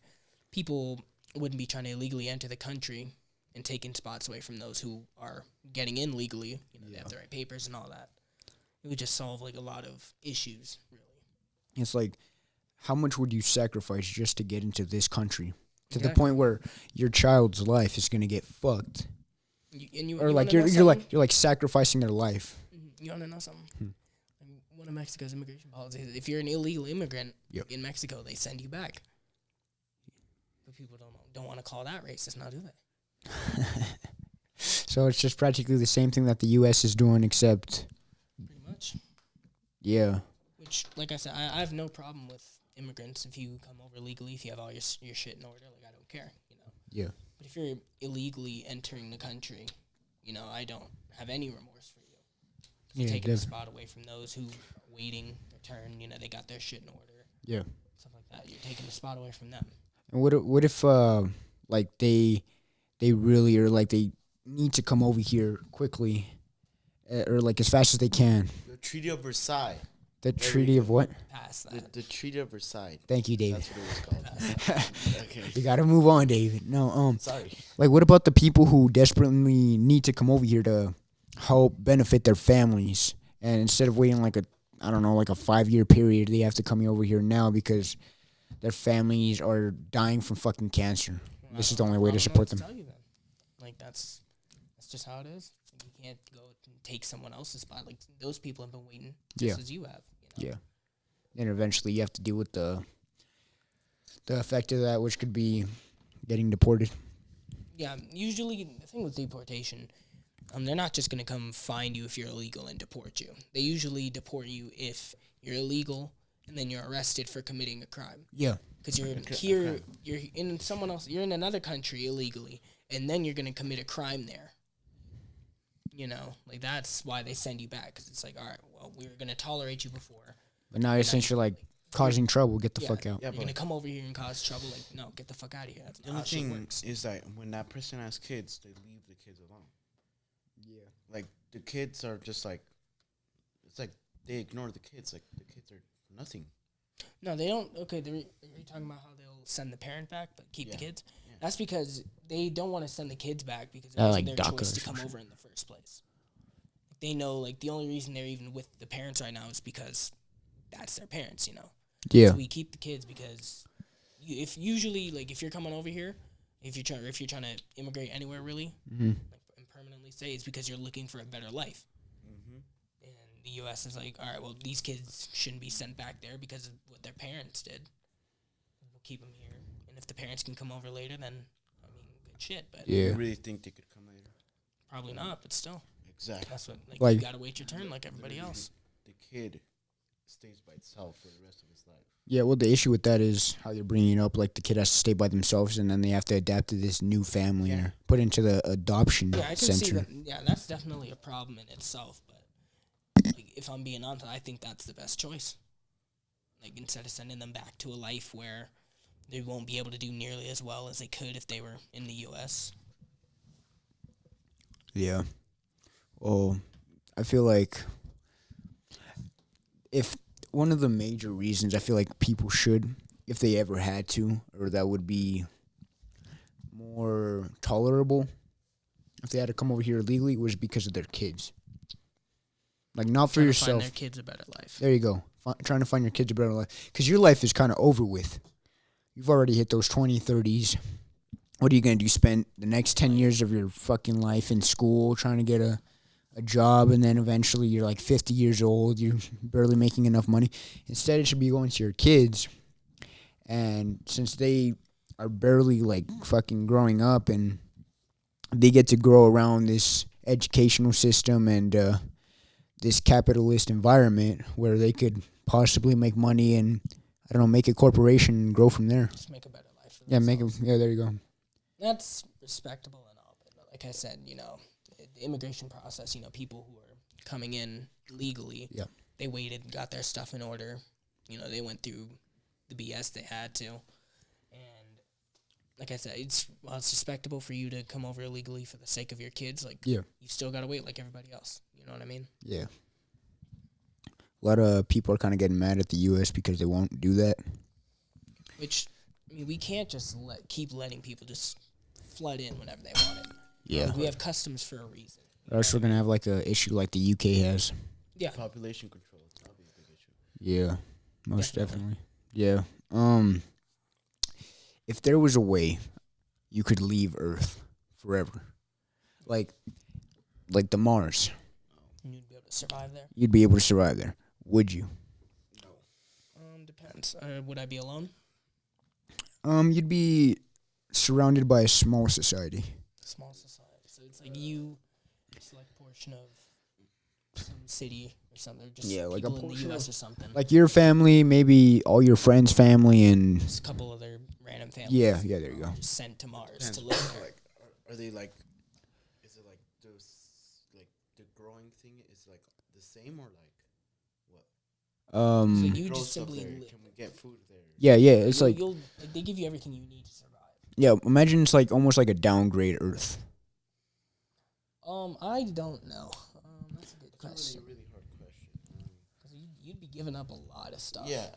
people wouldn't be trying to illegally enter the country and taking spots away from those who are getting in legally. You know, they have the right papers and all that. It would just solve, like, a lot of issues, really. It's like, how much would you sacrifice just to get into this country? To the Exactly. point where your child's life is gonna get fucked, or like you're like sacrificing their life. You want to know something? One of Mexico's immigration policies: if you're an illegal immigrant in Mexico, they send you back. But people don't want to call that racist, now do they? So it's just practically the same thing that the U.S. is doing, except Pretty much. yeah. Which, like I said, I have no problem with immigrants if you come over legally, if you have all your shit in order. Like, I don't care, you know. Yeah. But if you're illegally entering the country, you know, I don't have any remorse for you. You're taking a spot away from those who are waiting their turn. You know, they got their shit in order. Yeah. Stuff like that. You're taking a spot away from them. And what if like they really are like they need to come over here quickly, or like as fast as they can? The Treaty of Versailles. The Treaty of what? Past that. The Treaty of Versailles. Thank you, David. That's what it was called. Okay. We gotta move on, David. No, Sorry. like what about the people who desperately need to come over here to help benefit their families, and instead of waiting like a 5-year period, they have to come over here now because their families are dying from fucking cancer. This is the only way to support them. Tell you then. Like, that's just how it is. You can't go and take someone else's spot. Like, those people have been waiting just as you have. You know? Yeah. And eventually you have to deal with the effect of that, which could be getting deported. Yeah, usually the thing with deportation, they're not just going to come find you if you're illegal and deport you. They usually deport you if you're illegal and then you're arrested for committing a crime. Yeah. Because you're here, you're in someone else, you're in another country illegally, and then you're going to commit a crime there. You know, like, that's why they send you back. Because it's like, all right, well, we were going to tolerate you before. But now since you're like causing trouble, get the fuck out. You're going to come over here and cause trouble. Like, no, get the fuck out of here. That's The not only how shit thing works. is that when that person has kids, they leave the kids alone. Yeah. Like, the kids are just like, it's like they ignore the kids. Like, the kids are nothing. No, they don't. Okay, are you talking about how they'll send the parent back but keep the kids? Yeah. That's because they don't want to send the kids back because it wasn't their choice to come over in the first place. They know, like, the only reason they're even with the parents right now is because that's their parents, you know? Yeah. So we keep the kids because if you're coming over here, if you're trying to immigrate anywhere really, and permanently stay, it's because you're looking for a better life. And the U.S. is like, all right, well, these kids shouldn't be sent back there because of what their parents did. We'll keep them here. And if the parents can come over later, then, I mean, good shit. But Yeah. You really think they could come later? probably not, but still. Exactly. That's what, Like- you gotta wait your turn like everybody else. The kid stays by itself for the rest of his life. Yeah, well, the issue with that is how they're bringing it up. Like, the kid has to stay by themselves, and then they have to adapt to this new family or put into the adoption Yeah, I can center. see that. Yeah, that's definitely a problem in itself. But like, if I'm being honest, I think that's the best choice. Like, instead of sending them back to a life where they won't be able to do nearly as well as they could if they were in the U.S. Yeah. Well, I feel like if one of the major reasons I feel like people should, if they ever had to, or that would be more tolerable if they had to come over here illegally, was because of their kids. Like, not for Trying to find yourself. their kids a better life. There you go. Trying to find your kids a better life. Because your life is kind of over with. You've already hit those 20, 30s. What are you going to do? Spend the next 10 years of your fucking life in school trying to get a job, and then eventually you're like 50 years old. You're barely making enough money. Instead, it should be going to your kids. And since they are barely like fucking growing up, and they get to grow around this educational system and this capitalist environment where they could possibly make money and, I don't know, make a corporation and grow from there. Just make a better life for Yeah, themselves. there you go. That's respectable and all, but like I said, the immigration process, people who are coming in legally, Yeah. they waited, got their stuff in order. They went through the BS they had to. And like I said, it's respectable for you to come over illegally for the sake of your kids. Like, Yeah. you still got to wait like everybody else. You know what I mean? Yeah. A lot of people are kind of getting mad at the U.S. because they won't do that. Which, we can't just keep letting people just flood in whenever they want it. Yeah. Like, we have customs for a reason. Or else we're going to have like a issue like the UK has. Yeah. Population control. That'll be a big issue. Yeah. Most Definitely. definitely. Yeah. If there was a way you could leave Earth forever, like the Mars, You'd be able to survive there. you'd be able to survive there. Would you? Depends. Would I be alone? You'd be surrounded by a small society. Small society. So it's like you, select portion of some city or something. Or just Yeah, like a people in the portion U.S. of- or something. Like your family, maybe all your friends' family, and Just a couple other random families. yeah, there you go. Just sent to Mars Depends. to live there. Like, are they like? Is it like those like the growing thing is like the same or like what? So you Grow just stuff simply there. live. Can we get food there? Yeah, it's like They give you everything you need to survive. yeah. Imagine it's like almost like a downgrade Earth. I don't know. That's a good It's question. a really hard question. 'Cause you'd be giving up a lot of stuff. Yeah.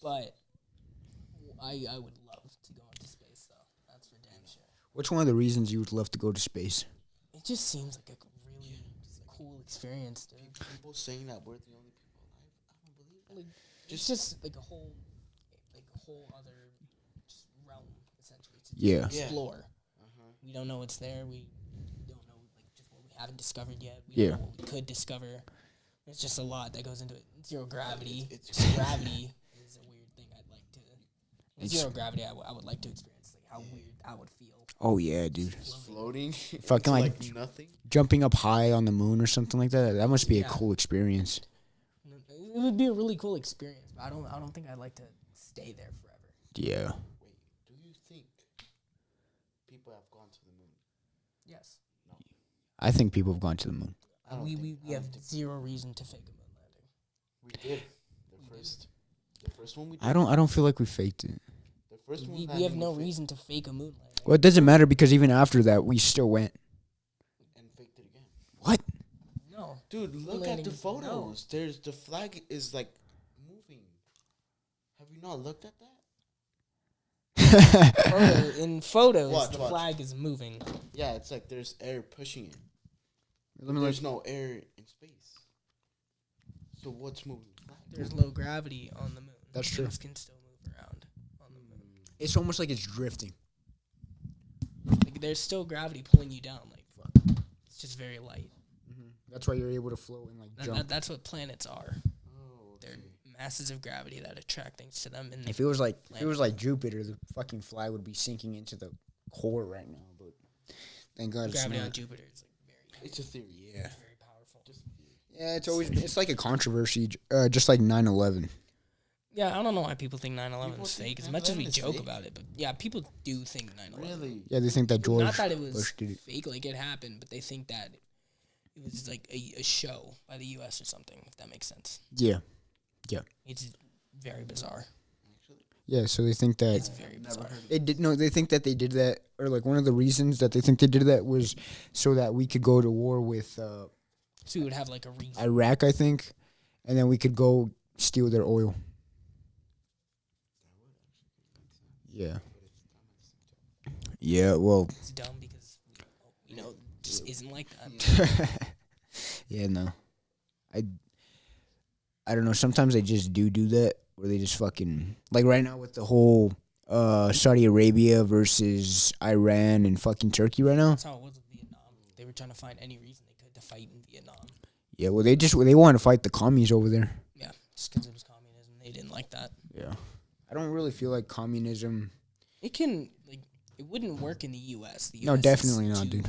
But I would love to go into space though. That's for damn sure. What's one of the reasons you would love to go to space? It just seems like a really cool experience, dude. People saying that we're the only people alive. I don't believe that. Like, just like a whole other just realm essentially to Yeah. explore. Uh-huh. We don't know what's there. We don't know like just what we haven't discovered yet. We Yeah. don't know what we could discover. There's just a lot that goes into it. Zero gravity. It's Gravity is a weird thing I'd like to. Zero gravity, I would like to experience like how weird that would feel. Oh yeah, dude. floating. Fucking into, like- nothing. Jumping up high on the moon or something like that. That must be a Yeah. cool experience. It would be a really cool experience, but I don't think I'd like to stay there forever. Yeah. Wait, do you think people have gone to the moon? Yes. I think people have gone to the moon. I don't We think- I have don't think zero reason to fake a moon landing. we did. The first one we did. I don't feel like we faked it. The first one We have landing no we faked reason to fake a moon landing. Well, it doesn't matter because even after that, we still went. and faked it again. What? No. Dude, look at the landings, no. photos. There's the flag is like moving. Have you not looked at that? In photos, Watch, the watch. flag is moving. Yeah, it's like there's air pushing it. Let me There's no air in space. So what's moving the flag? There's low gravity on the moon. That's true. Things can still move around on the moon. It's almost like it's drifting. Like, there's still gravity pulling you down. Like, it's just very light. That's why you're able to float and like jump. That's what planets are. Oh, They're masses of gravity that attract things to them. And If it was like Jupiter, the fucking flag would be sinking into the core right now. But thank God it's gravity on not. Jupiter is like very, it's a theory. Yeah. very powerful. Yeah, it's like a controversy, just like 9/11. Yeah, I don't know why people think 9/11 People is think fake. As much as we 9/11 is joke fake? about it, but yeah, people do think 9/11. Really? Yeah, they think that George Not that it was Bush did it. fake, like it happened, but they think that it was like a show by the U.S. or something. If that makes sense. Yeah, It's very bizarre. yeah. So they think that It's very bizarre. they did no. They think that they did that, or like one of the reasons that they think they did that was so that we could go to war with So we would have like a reason. Iraq, I think, and then we could go steal their oil. Yeah. Yeah, well. It's dumb because just isn't like that. Yeah, no. I don't know. Sometimes they just do that, where they just fucking like right now with the whole Saudi Arabia versus Iran and fucking Turkey right now. That's how it was with Vietnam. They were trying to find any reason they could to fight in Vietnam. Yeah, well, they wanted to fight the commies over there. Yeah, just because it was communism, they didn't like that. Yeah, I don't really feel like communism. It wouldn't work in the U.S. The US No, definitely is not, too dude.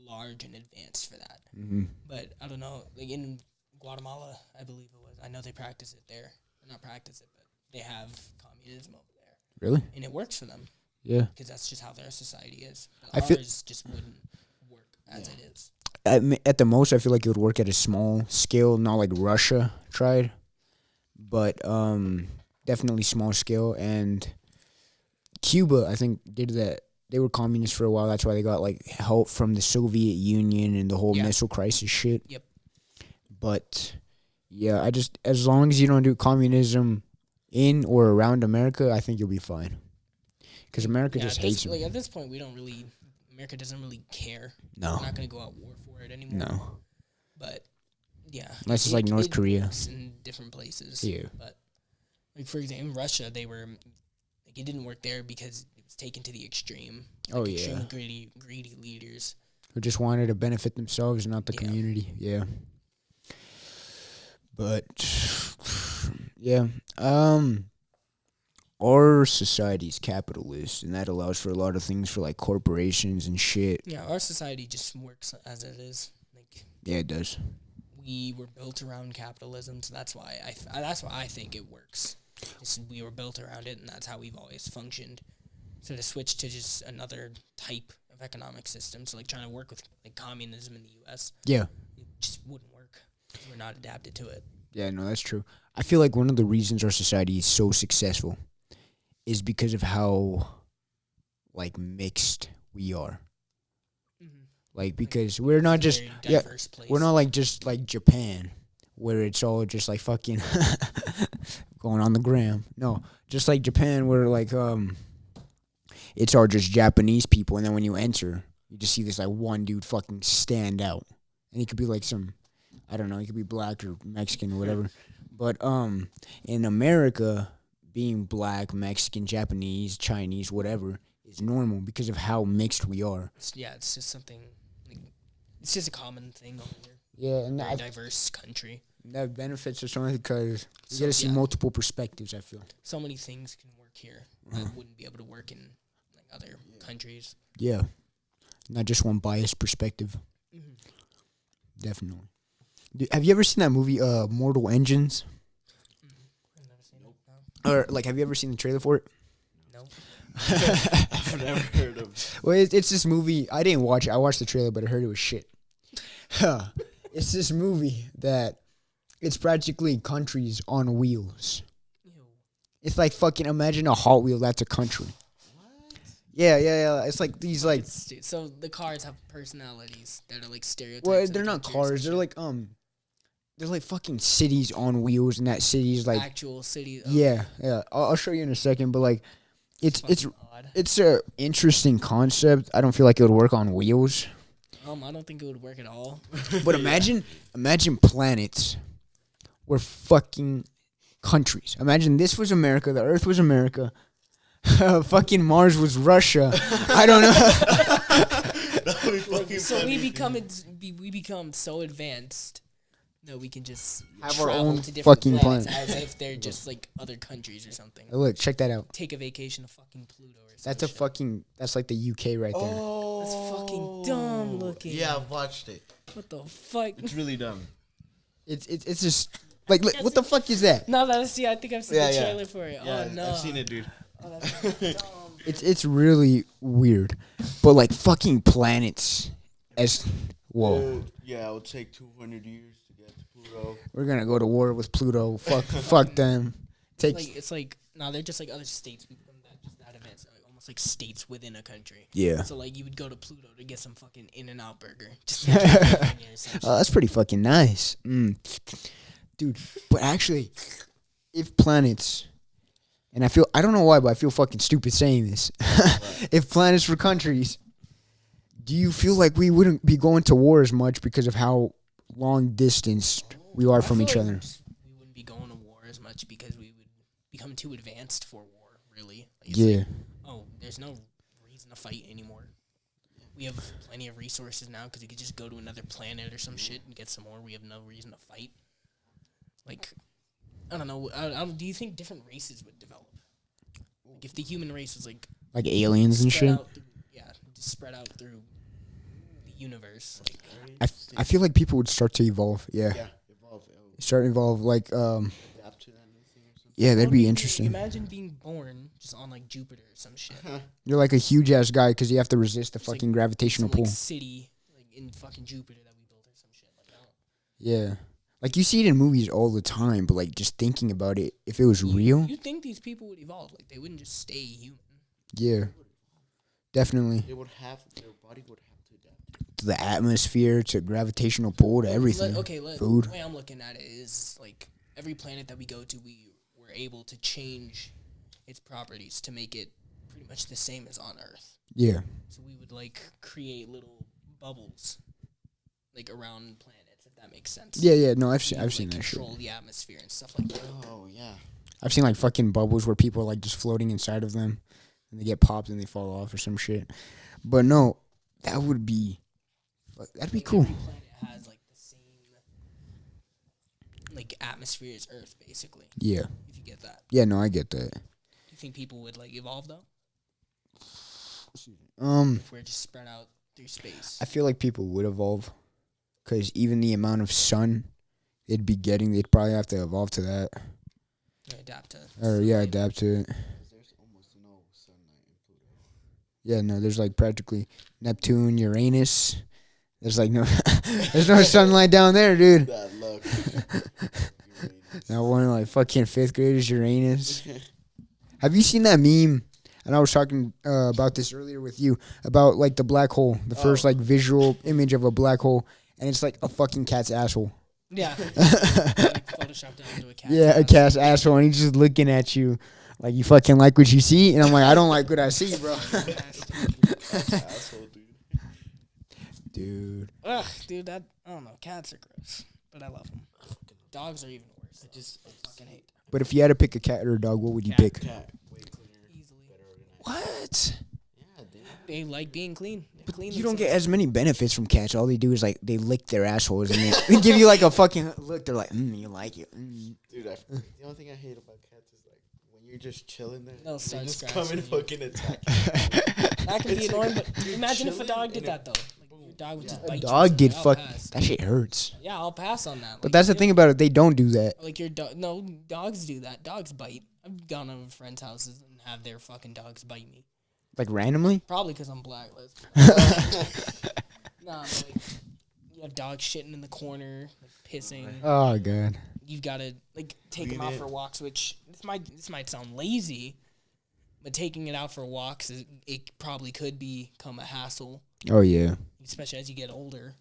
large and advanced for that. Mm-hmm. But I don't know. Like in Guatemala, I believe it was. I know they practice it there. Not practice it, but they have communism over there. Really? And it works for them. Yeah. Because that's just how their society is. I Ours feel just wouldn't work as it is. at the most, I feel like it would work at a small scale, not like Russia tried, but definitely small scale. And Cuba, I think, did that. They were communists for a while. That's why they got like help from the Soviet Union and the whole missile crisis shit. Yep. But yeah, as long as you don't do communism in or around America, I think you'll be fine. Because America just hates them. Like, at this point, America doesn't really care. No. We're not going to go out war for it anymore. No. But, yeah. Unless it's like North Korea. In different places. Yeah. But, like, for example, in Russia, it didn't work there because it was taken to the extreme. Like, extreme greedy leaders. Who just wanted to benefit themselves, not the community. Yeah. But, yeah. Our society's capitalist, and that allows for a lot of things for, like, corporations and shit. Yeah, our society just works as it is. Like, yeah, it does. We were built around capitalism, so that's why I think it works. We were built around it, and that's how we've always functioned. So to switch to just another type of economic system, so like trying to work with like communism in the U.S., yeah, it just wouldn't work. We're not adapted to it. Yeah, no, that's true. I feel like one of the reasons our society is so successful is because of how, like, mixed we are. Mm-hmm. Like, because we're not just we're not like just like Japan, where it's all just like fucking going on the gram. No, just like Japan, where like it's all just Japanese people, and then when you enter, you just see this like one dude fucking stand out, and he could be like some, I don't know, he could be black or Mexican or whatever. But in America, being black, Mexican, Japanese, Chinese, whatever, is normal because of how mixed we are. It's just something. It's just a common thing over here. Yeah, and a diverse country. That benefits us only because you got to see multiple perspectives. I feel so many things can work here that wouldn't be able to work in like other countries. Yeah, not just one biased perspective. Mm-hmm. Definitely. Have you ever seen that movie, Mortal Engines? I've never seen it. No. Or like, have you ever seen the trailer for it? No. I've never heard of it. Well, it's this movie. I didn't watch it. I watched the trailer, but I heard it was shit. It's this movie that it's practically countries on wheels. Ew. It's like fucking imagine a Hot Wheel that's a country. What? Yeah. It's like these like. So the cars have personalities that are like stereotypes. Well, they're not cars. They're like they're like fucking cities on wheels, and that city's like actual city. Yeah. I'll show you in a second, but like it's odd. It's a interesting concept. I don't feel like it would work on wheels. I don't think it would work at all. But imagine planets were fucking countries. Imagine this was America, the Earth was America, fucking Mars was Russia. I don't know. So we become so advanced that we can just have our travel own to different fucking planets planet. as if they're just like other countries or something. Look, check that out. Take a vacation to fucking Pluto or something. That's a fucking. That's like the UK right there. Oh, that's fucking dumb looking. Yeah, I've watched it. What the fuck? It's really dumb. It's just like what the fuck is that? No, I think I've seen the trailer for it. Yeah, oh no, I've seen it, dude. Oh, that's dumb. It's really weird, but like fucking planets as whoa. Yeah, it would take 200 years to get to Pluto. We're gonna go to war with Pluto. Fuck them. It's like no, they're just like other states. That advanced, almost like states within a country. Yeah. So like you would go to Pluto to get some fucking In-N-Out burger. Just Oh, that's pretty fucking nice. Dude, but actually, if planets, and I don't know why, but I feel fucking stupid saying this. If planets were countries, do you feel like we wouldn't be going to war as much because of how long distance we are from each other? We wouldn't be going to war as much because we would become too advanced for war, really. Like, Yeah. There's no reason to fight anymore. We have plenty of resources now because we could just go to another planet or some shit and get some more. We have no reason to fight. Like, I don't know. Do you think different races would develop? Like, if the human race was like aliens and shit? Just spread out through the universe. Like, I feel like people would start to evolve. Yeah. Evolve. Start to evolve like Adapt to that new thing or something. yeah, that'd be interesting. Imagine being born just on like Jupiter or some shit. You're like a huge ass guy because you have to resist the It's fucking like gravitational some, pull. like, city like in fucking Jupiter that we built or some shit like that. Yeah. Like you see it in movies all the time, but like just thinking about it, if it was real, You think these people would evolve? Like they wouldn't just stay human. yeah, definitely. Their body would have to adapt. To the atmosphere, to gravitational pull, to everything. Food. The way I'm looking at it is like every planet that we go to, we were able to change its properties to make it pretty much the same as on Earth. Yeah. So we would like create little bubbles like around planets, if that makes sense. Yeah. No, I've seen like, that shit. control the atmosphere and stuff like that. Oh yeah. I've seen like fucking bubbles where people are like just floating inside of them, and they get popped and they fall off or some shit. But no, that'd be cool. Every planet has like the same like atmosphere as Earth, basically. Yeah. If you get that. Yeah. No, I get that. Do you think people would like evolve though? If we're just spread out through space. I feel like people would evolve, because even the amount of sun they'd be getting, they'd probably have to evolve to that. Adapt to. Adapt to it. There's almost no sunlight in Pluto. Yeah, no, there's like practically Neptune, Uranus. There's like no, there's no sunlight down there, dude. That luck. That one like fucking 5th graders, Uranus. Have you seen that meme? And I was talking about this earlier with you about like the black hole, the first like visual image of a black hole, and it's like a fucking cat's asshole. Yeah. Like photoshopped it onto a cat. Yeah, a cat's asshole, and he's just looking at you like you fucking like what you see, and I'm like, I don't like what I see, bro. Asshole, Dude. Ugh, dude, I don't know. Cats are gross, but I love them. Dogs are even worse. I fucking hate them. But if you had to pick a cat or a dog, what would you pick? Cat. Way cleaner. Easily. Better organized. What? Yeah, dude. They like being clean. They're But clean you don't themselves. get as many benefits from cats. All they do is like they lick their assholes and they give you like a fucking look. They're like, you like it. Dude, the only thing I hate about cats is like when you're just chilling there, They'll they start just come and scratching you. fucking attack you. That can be It's annoying, like but imagine if a chilling dog did and that though. Like your dog would just bite you. Dog did I'll fuck. pass. That shit hurts. Yeah, I'll pass on that. But that's the thing about it. They don't do that. Like your dog. No, dogs do that. Dogs bite. I've gone over to friends' houses and have their fucking dogs bite me. Like randomly. Probably because I'm black. Nah, but like you have dogs shitting in the corner, like pissing. Oh god. You've got to like take them Clean out it. for walks, which this might sound lazy, but taking it out for walks it probably could become a hassle, Oh yeah. especially as you get older.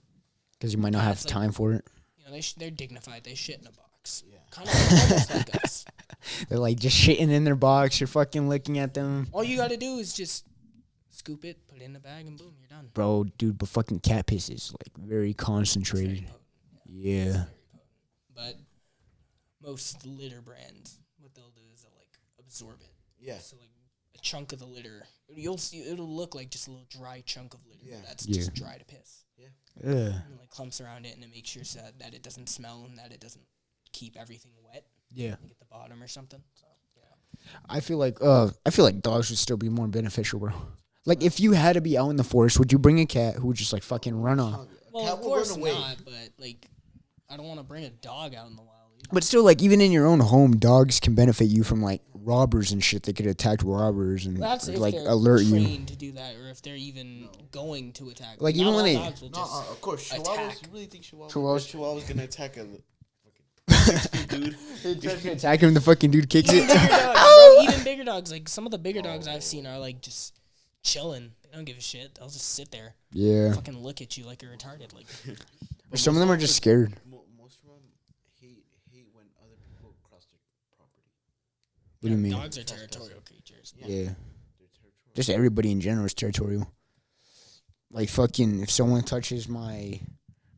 Because you might not have Cats, like- time for it. You know, they're dignified. They shit in a box. Yeah. Kind of almost like us. They're like just shitting in their box. You're fucking looking at them. All you got to do is just scoop it, put it in the bag, and boom, you're done. Bro, dude, but fucking cat piss is like very It's concentrated. very potent. Yeah. Very potent. But most litter brands, what they'll do is they'll like absorb it. Yeah. So like a chunk of the litter, you'll see it'll look like just a little dry chunk of litter. Yeah. That's Yeah. just dry to piss. Yeah. And it like clumps around it, and it makes sure that it doesn't smell and that it doesn't keep everything wet. Yeah. Like at the bottom or something. So yeah. I feel like dogs would still be more beneficial, bro. Like if you had to be out in the forest, would you bring a cat who would just like fucking run off? Well, Cat of will course run away. not, but like I don't want to bring a dog out in the wild either. But still, like even in your own home, dogs can benefit you from like robbers and shit. They could attack robbers and That's if like they're alert you. trained to do that, or if they're even going to attack. Like, Not even when all they- dogs will No, just of course. attack. Chihuahuas, you really think Chihuahuas- Chihuahua's gonna attack a dude. He tries to attack him, the fucking dude kicks Even it. bigger dogs, bro. Even bigger dogs. Like some of the bigger dogs I've seen are like just chilling. They don't give a shit. They'll just sit there, Yeah. fucking look at you like you're retarded. Like Some of them are just scared. Most of them hate when other people cross their property. What do you mean? dogs are territorial creatures. Yeah. They're territorial. Just everybody in general is territorial. Like fucking, if someone touches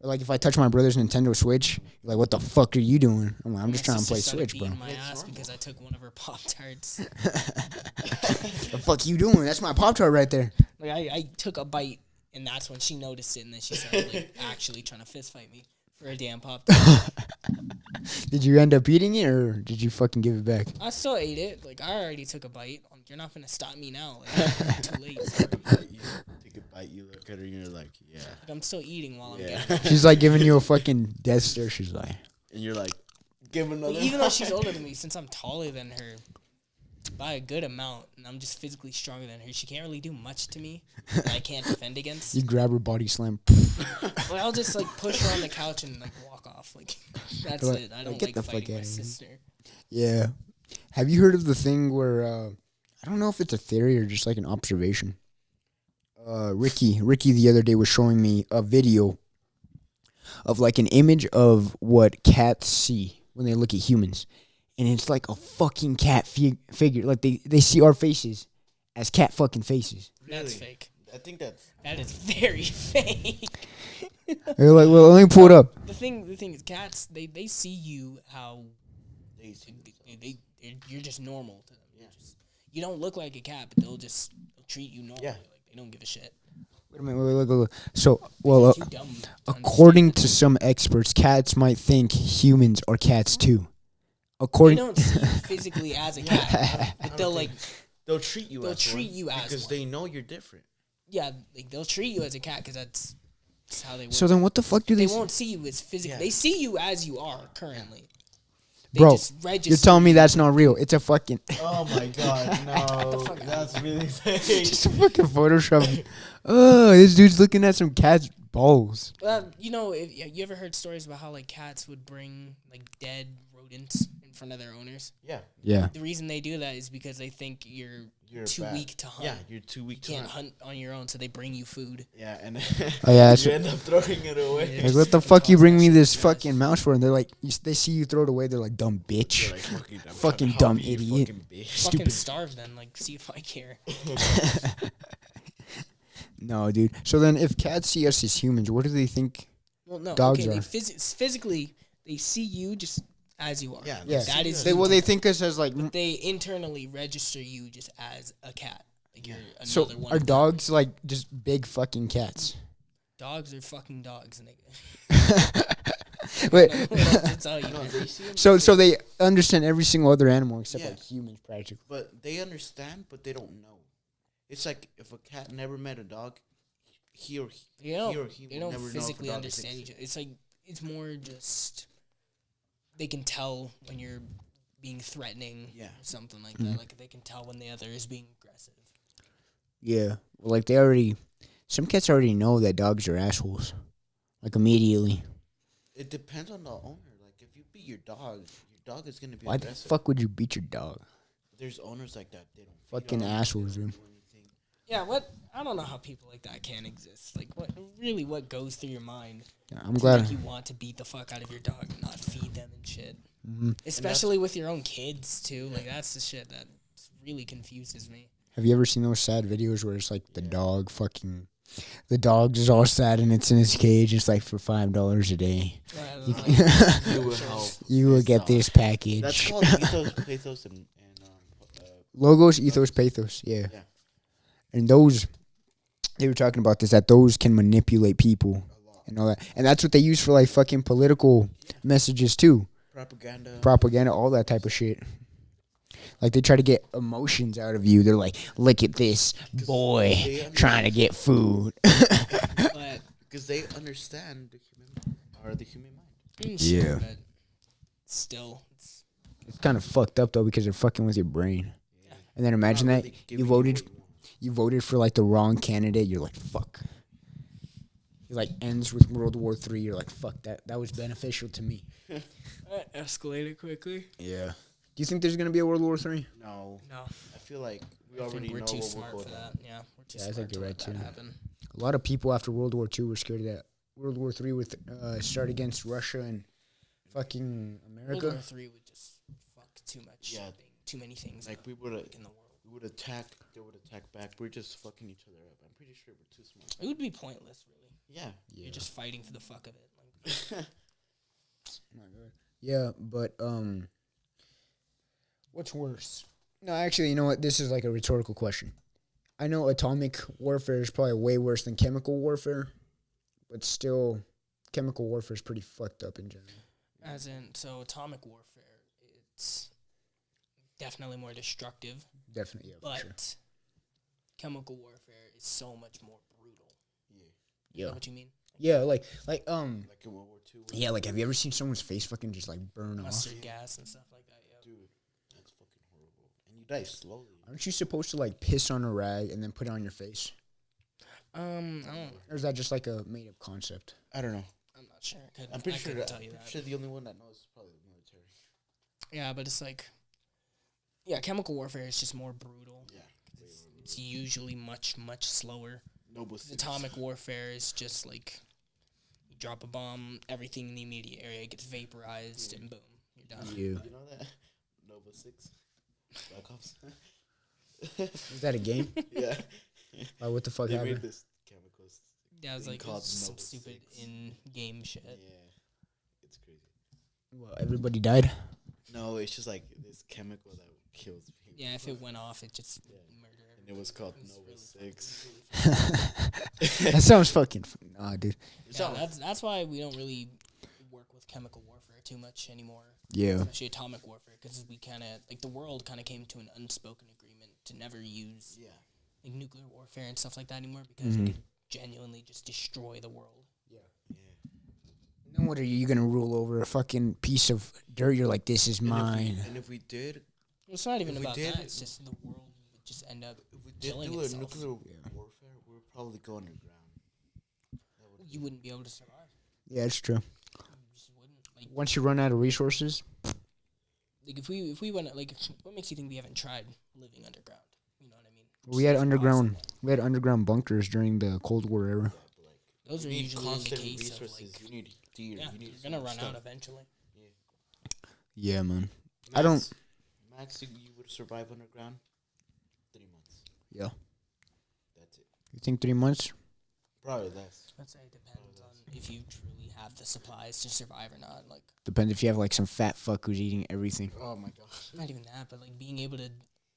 like if I touch my brother's Nintendo Switch, you're like, what the fuck are you doing? I'm like, I'm just My trying to play sister started Switch, bro. beating my ass because I took one of her Pop-Tarts. The fuck you doing? That's my Pop-Tart right there. Like I took a bite, and that's when she noticed it, and then she started like actually trying to fist fight me for a damn Pop-Tart. Did you end up eating it, or did you fucking give it back? I still ate it. Like I already took a bite. You're not gonna stop me now. Like, too late. Sorry. You take a bite, you look at her, and you're like, yeah. Like, I'm still eating while I'm Yeah. getting it. She's like giving you a fucking death stare. She's like, And you're like, give another. Like, even though she's older than me, since I'm taller than her by a good amount, and I'm just physically stronger than her, she can't really do much to me that I can't defend against. you grab her body slam. Like, I'll just like push her on the couch and like walk off. Like that's Like, it. I don't get like the fuck fighting my outta here. sister. Yeah. Have you heard of the thing where I don't know if it's a theory or just like an observation? Ricky the other day was showing me a video of like an image of what cats see when they look at humans, and it's like a fucking cat figure. Like they see our faces as cat fucking faces. That's Really? fake. I think that's. That is very fake. They're like, well, let me pull it up. The thing is, cats they see you how you're just normal to them. Yeah. You don't look like a cat, but they'll treat you normally. Yeah. Like they don't give a shit. Wait a minute, look. So, well, You're too dumb to according understand to some experts, cats might think humans are cats too. that. They According, don't see you physically as a cat, but they'll like They'll treat you. They'll as treat one you as because one. they know you're different. yeah, like they'll treat you as a cat because that's how they work. so then what the fuck do they they? won't see you as physically. Yeah. They see you as you are currently. They Bro, just register You're telling me you. that's not real? It's a fucking, Oh my god, no, fuck out. that's really fake. just a fucking Photoshop. Oh, this dude's looking at some cat's balls. Well, you know, you ever heard stories about how like cats would bring like dead rodents in front of their owners? Yeah, Yeah. The reason they do that is because they think you're too bad. weak to hunt. Yeah, you're too weak to Can't hunt. hunt on your own, so they bring you food. Yeah, and Oh yeah. That's you end up throwing it away. like, what the fuck you bring me this fucking mouse for? And they're like, they see you throw it away. They're like, dumb bitch. You're like, fucking, I'm Fucking trying to dumb help you, idiot. fucking bitch. Fucking Stupid. starve then. Like, see if I care. No, dude. So then, if cats see us as humans, what do they think? Well, no. Dogs okay, are. they physically they see you just as you are. Yeah, Yeah. That is They, you. well, they think us as like. They internally register you just as a cat. Like you're another So one. are of them. dogs like just big fucking cats? Dogs are fucking dogs, nigga. Wait. That's all you No, know. they see him, So they understand every single other animal except Yeah. like humans, practically. but they understand, but they don't know. It's like if a cat never met a dog, he or You know, he or he they will don't never know if a physically dog understand each exists. other. It's like it's more just they can tell when you're being threatening, Yeah. or something like Mm-hmm. that. Like they can tell when the other is being aggressive. Yeah. Well, like they already, some cats already know that dogs are assholes, like immediately. It depends on the owner. Like if you beat your dog is gonna be Why the aggressive. fuck would you beat your dog? There's owners like that. They don't feed Fucking on, assholes, they don't dude. do anything. Yeah, I don't know how people like that can exist. Like, what goes through your mind? I'm to glad. make you want to beat the fuck out of your dog and not feed them and shit. Mm-hmm. Especially with your own kids too. Like that's the shit that really confuses me. Have you ever seen those sad videos where it's like the dog fucking, the dog is all sad and it's in his cage. It's like for $5 a day. You will help. You will this get dog. this package. That's called ethos, pathos, and Logos, ethos, pathos. Yeah. Yeah. And those, they were talking about this, that those can manipulate people and all that. And that's what they use for like fucking political messages too. Propaganda, all that type of shit. Like they try to get emotions out of you. They're like, look at this boy trying to get food. But because they understand the human mind. Yeah. But still, It's kind of fucked up though because they're fucking with your brain. Yeah. And then imagine Not that really you giving voted what you want. you voted for like the wrong candidate. You're like, fuck. it like ends with World War III. You're like, fuck that. That was beneficial to me. That escalated quickly. Yeah. Do you think there's gonna be a World War III? No. No, I feel like we I already think we're know too what smart will for go that. down. Yeah, we're too Yeah, I smart think to you're let right, that too. happen. A lot of people after World War II were scared that World War III would start against Russia and fucking World America. War III would just fuck too much. Yeah. Too many things. Like up, we would in the world. attack, they would attack back. We're just fucking each other up. I'm pretty sure we're too smart. It would be pointless, really. Yeah. You're just fighting for the fuck of it. Like, Yeah, but what's worse? No, actually, you know what? This is like a rhetorical question. I know atomic warfare is probably way worse than chemical warfare, but still, chemical warfare is pretty fucked up in general. as in, so atomic warfare, it's definitely more destructive, Definitely, yeah, but for sure. chemical warfare is so much more brutal. Yeah. Is Yeah, that what you mean? yeah, Like in World War II. yeah, like have you ever seen someone's face fucking just like burn off? Mustard gas and stuff like that. Yeah. Dude, that's fucking horrible. And you die slowly. Aren't you supposed to like piss on a rag and then put it on your face? I don't. Or is that just like a made up concept? I don't know. I'm not sure. I'm pretty sure. Couldn't tell you that. Sure, the only one that knows is probably the military. Yeah, but it's like, yeah, chemical warfare is just more brutal. Yeah. It's usually much slower. Noble Atomic warfare is just like you drop a bomb, everything in the immediate area gets vaporized, and boom, you're done. Yeah. You know that? Nova 6. Black Ops. Is that a game? Yeah. What the fuck They happened? made this chemicals. Yeah, it's thing like called some Nova stupid 6. in-game shit. Yeah. It's crazy. Well, everybody died. No, it's just like this chemical that kills people. Yeah, if it went off, it just Yeah. murder And it was called It was Nova really 6. That sounds fucking. Nah, dude. Yeah, that's why we don't really work with chemical warfare too much anymore. Yeah. Especially atomic warfare, because we kind of like the world kind of came to an unspoken agreement to never use Yeah. like nuclear warfare and stuff like that anymore because it could genuinely just destroy the world. Yeah. Then what are you gonna rule over a fucking piece of dirt? You're like, this is mine. And if we did, It's not even If we about did- that. It's just the world would just end up. if we did Killing do itself. a nuclear warfare, we would probably go underground. You wouldn't be able to survive. Yeah, it's true. You just wouldn't. Like Once you run out of resources, if we went like, what makes you think we haven't tried living underground? You know what I mean? we had underground bunkers during the Cold War era. Those are You need usually in the constant case of resources. like, You need deer. yeah, You need you're gonna run stuff. out eventually. Yeah, man. I don't- Max, you would survive underground 3 months. Yeah. That's it. You think 3 months? Probably less. I'd say it depends on if you truly have the supplies to survive or not. Like, Depends if you have like some fat fuck who's eating everything. Oh my gosh. not even that, but like being able to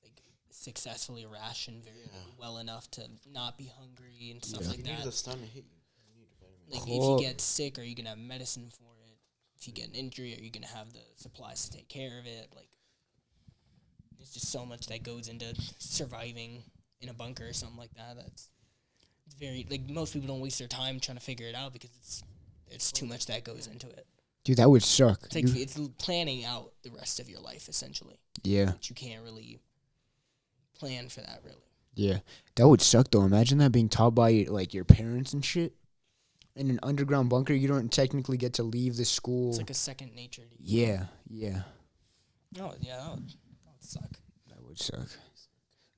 like successfully ration very Yeah. well enough to not be hungry and stuff Yeah. like You need that. the sun to hit you. You need vitamins. Like Cool. if you get sick, are you gonna have medicine for it? If you get an injury, are you gonna have the supplies to take care of it? Like, there's just so much that goes into surviving in a bunker or something like that. It's very like most people don't waste their time trying to figure it out because it's too much that goes into it. Dude, that would suck. It's like it's planning out the rest of your life essentially, Yeah, but you can't really plan for that really. yeah. That would suck though. Imagine that being taught by like your parents and shit. In an underground bunker, you don't technically get to leave the school. It's like a second nature to you. Yeah, yeah. Oh yeah, that would suck. That would suck.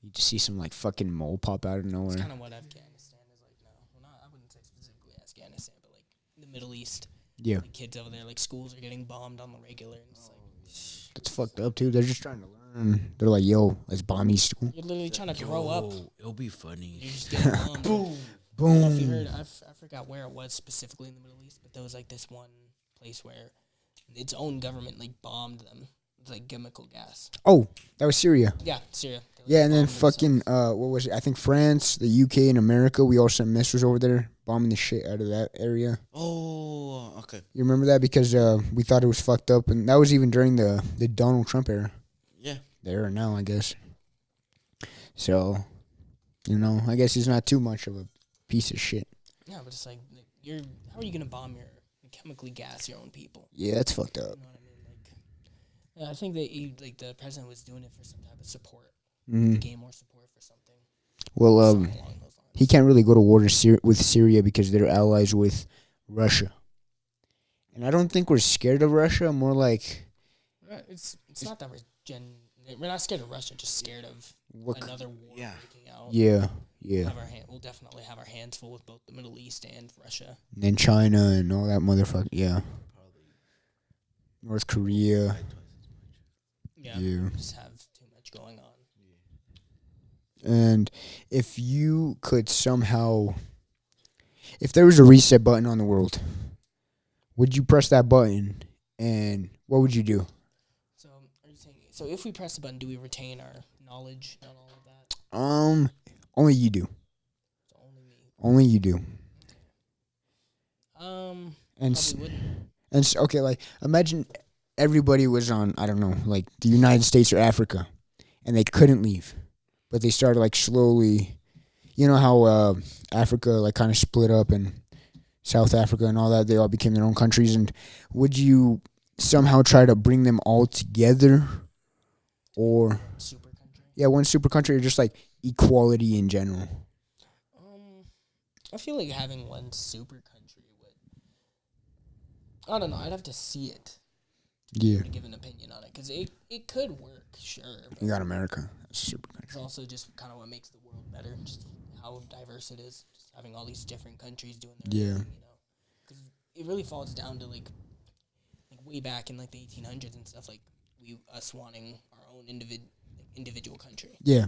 You just see some like fucking mole pop out of It's nowhere. kind of what Afghanistan is like now. Well, not, I wouldn't say specifically Afghanistan, but like the Middle East. Yeah, Like kids over there, like schools are getting bombed on the regular, and it's like that's fucked up too. They're just trying to learn. They're like, yo, let's bomb these school. you're literally trying to grow up. It'll be funny. You're just getting bombed. Boom. I don't know if you Boom. heard, I forgot where it was specifically in the Middle East, but there was like this one place where its own government like bombed them with like chemical gas. Oh, that was Syria. Yeah, Syria. They, like, Yeah, and then bombed themselves. fucking what was it? I think France, the UK, and America. We all sent missiles over there, bombing the shit out of that area. Oh, okay. You remember that because we thought it was fucked up, and that was even during the Donald Trump era. Yeah. The era now, I guess. So, I guess he's not too much of a piece of shit. Yeah, but it's like you're. How are you gonna bomb your chemically gas your own people? Yeah, that's fucked up. You know what I mean? Like, yeah, I think that the president was doing it for some type of support, Mm. to gain more support for something. Well, Something along those lines. he can't really go to war with Syria because they're allies with Russia. And I don't think we're scared of Russia. More like It's not that we're not scared of Russia, just scared of another war breaking out. Yeah. We'll definitely have our hands full with both the Middle East and Russia. And then China and all that motherfucker. Yeah. North Korea. Yeah. We just have too much going on. And if you could somehow, if there was a reset button on the world, would you press that button and what would you do? So, are you saying, so if we press the button, do we retain our knowledge and all of that? Only you do. So only me. Only you do. Probably wouldn't. Okay, like imagine everybody was on, I don't know, like the United States or Africa, and they couldn't leave, but they started like slowly. You know how Africa like kind of split up and South Africa and all that, they all became their own countries. And would you somehow try to bring them all together, or Super country. Yeah, one super country, or just like equality in general? I feel like having one super country would. I don't know. I'd have to see it. Yeah. To give an opinion on it, because it could work, sure. You got America. That's a super country. It's also just kind of what makes the world better, just how diverse it is. Just having all these different countries doing their own thing, because it really falls down to like way back in like the 1800s and stuff, like us wanting our own individual country. Yeah.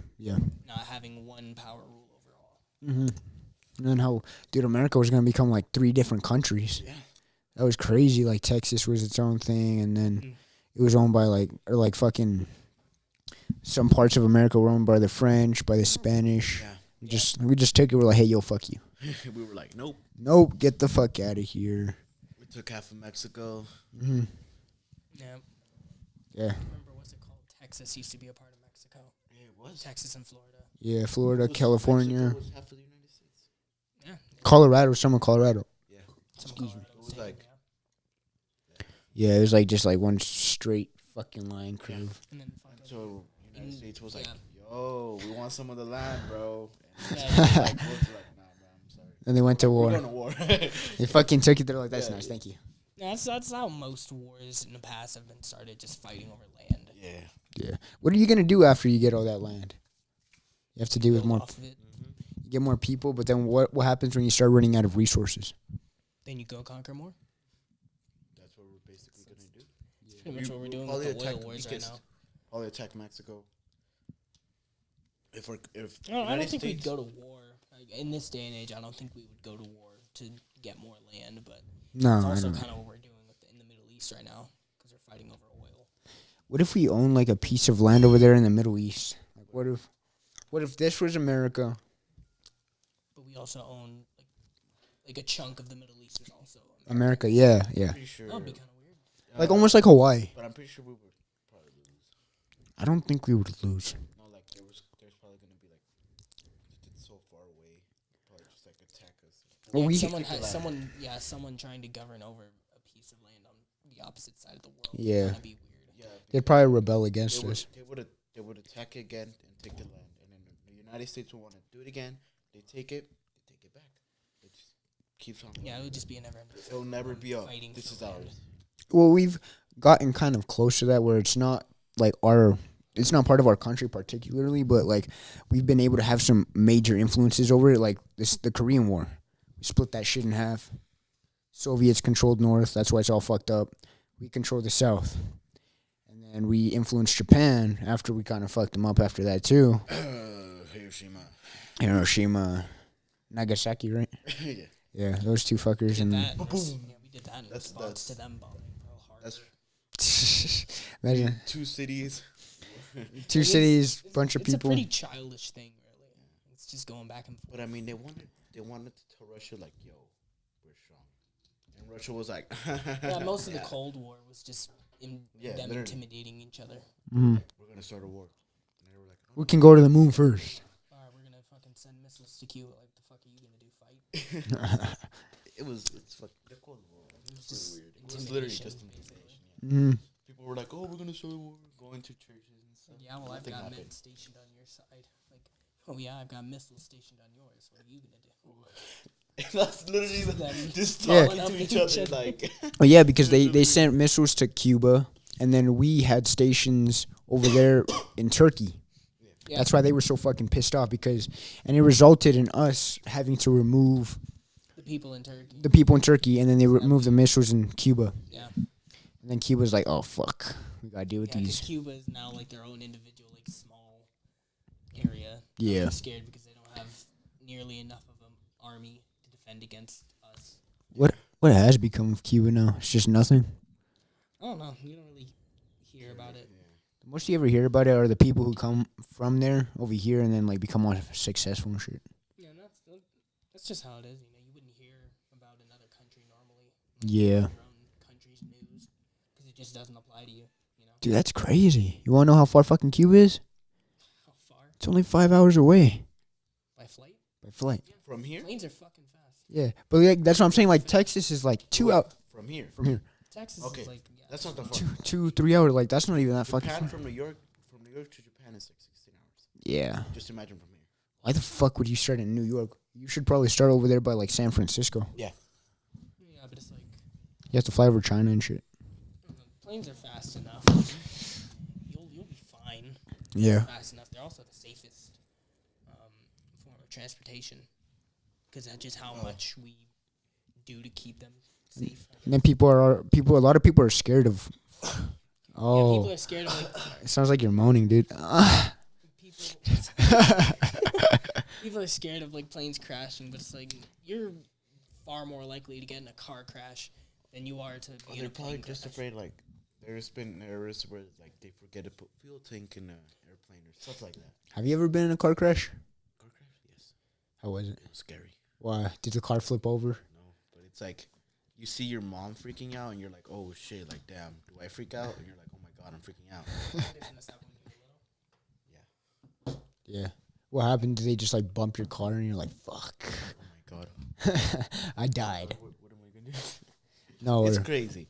Not having one power rule over all. Mm-hmm. And then how, dude, America was gonna become like 3 different countries. Yeah. That was crazy. Like Texas was its own thing, and then it was owned by like fucking some parts of America were owned by the French, by the Spanish. Yeah. We just took it. We're like, hey, yo, fuck you. We were like, nope, get the fuck out of here. We took half of Mexico. Mm-hmm. Yeah. Yeah. I remember, what's it called? Texas used to be a part of Mexico. Yeah, it was. Texas and Florida. Yeah, Florida, California. Mexico was half of the United States. Yeah. Colorado, some of Colorado. Yeah. Excuse me. It was like. Yeah, it was like just like one straight fucking line curve. And then so United States was like, yo, we want some of the land, bro. And like, nah, bro, I'm sorry. And they went to war. We're going to war. They fucking took it. They're like, that's nice, thank you. Yeah, that's how most wars in the past have been started, just fighting over land. Yeah. What are you gonna do after you get all that land? You have to deal with more. You get more people, but then what happens when you start running out of resources? Then you go conquer more. That's what we're basically gonna do. That's pretty much what we're doing with the oil wars right now. Probably attack Mexico. I don't think we'd go to war. Like, in this day and age, I don't think we would go to war to get more land, but no, it's also kind of what we're doing in the Middle East right now, because we're fighting over oil. What if we own like a piece of land over there in the Middle East? Like, what if this was America? But we also own like a chunk of the Middle East is also America. Yeah. Pretty sure. That would be kind of weird. Like almost like Hawaii. But I'm pretty sure we would probably lose. I don't think we would lose. No, like there's probably gonna be like it's so far away, probably just like attack us. Well, someone trying to govern over a piece of land on the opposite side of the world. Yeah. That'd be weird. Yeah, they'd probably rebel against us. They would attack it again and take the land, and then the United States would want to do it again. They take it back. It just keeps on. Yeah, it would just be a never-ending. It'll never be up. Fighting This is land. ours. Well, we've gotten kind of close to that where it's not like it's not part of our country particularly, but like we've been able to have some major influences over it, like the Korean War. We split that shit in half. Soviets controlled North. That's why it's all fucked up. We control the South. And then we influenced Japan after we kind of fucked them up after that too. Hiroshima. Nagasaki, right? Yeah. Yeah, those 2 fuckers. And Yeah, we did that in response to them bombing Pearl Harbor. imagine 2 cities. 2 cities, bunch of people. It's a pretty childish thing, really. It's just going back and forth. But I mean, they wanted to tell Russia like, "Yo, we're strong," and Russia was like, "Yeah." Most of the Cold War was just them literally intimidating each other. Mm-hmm. We're gonna start a war. And they were like, "Oh, we can go to the moon first. All right, we're gonna fucking send missiles to Cuba. Like, the fuck are you gonna do? Fight? It's fucking the Cold War. It was just weird. It was literally just intimidation. Yeah. Mm-hmm. People were like, "Oh, we're gonna start a war." Going to churches and stuff. Yeah, well, Nothing I've got happened. men stationed on your side. Like, oh yeah, I've got missiles stationed on yours. Texas. What are you gonna do? That's literally just Yeah. talking to each other like. Oh yeah, because they sent missiles to Cuba, and then we had stations over there in Turkey. Yeah. That's why they were so fucking pissed off and it resulted in us having to remove The people in Turkey. the people in Turkey, and then they removed the missiles in Cuba. Yeah. And then Cuba's like, oh fuck, we gotta deal with Yeah, 'cause these. Cuba is now like their own individual, like small area. Yeah. They're scared because they don't have nearly enough of an army to defend against us. What has become of Cuba now? It's just nothing. I don't know. You don't really hear about it. The most you ever hear about it are the people who come from there over here and then like become all successful and shit. Yeah, that's just how it is. You know, you wouldn't hear about another country normally. Yeah. Your own country's news because it just doesn't apply to you. You know. Dude, that's crazy. You wanna know how far fucking Cuba is? How far? It's only 5 hours away By flight? by flight. From here? Planes are fucking fast. Yeah, but like, that's what I'm saying. Like Texas is like 2 out From here. from here. Texas Okay. is like That's not that far. 3 hours. Like that's not even that fucking Japan far. from New York to Japan is like 16 hours. Yeah. Just imagine from here. Why the fuck would you start in New York? You should probably start over there by like San Francisco. Yeah, but it's like You have to fly over China and shit. planes are fast enough. You'll be fine. Yeah. Fast enough. They're also the safest form of transportation because that's just how much we do to keep them safe. And then a lot of people are scared of. Yeah, Oh, people are scared of like it sounds like you're moaning, dude. people are scared of like planes crashing, but it's like you're far more likely to get in a car crash than you are to be in They're a probably plane just crash. afraid like there's been errors where like they forget to put fuel tank in an airplane or stuff like that. Have you ever been in a car crash? Car crash? Yes. How was it? It was scary. Why did the car flip over? No, but it's like you see your mom freaking out and you're like, oh shit, like damn, do I freak out? And you're like, oh my god, I'm freaking out. Yeah. Yeah. What happened? Did they just like bump your car and you're like, fuck, Oh my god. I died? What am I gonna do? No, It's crazy.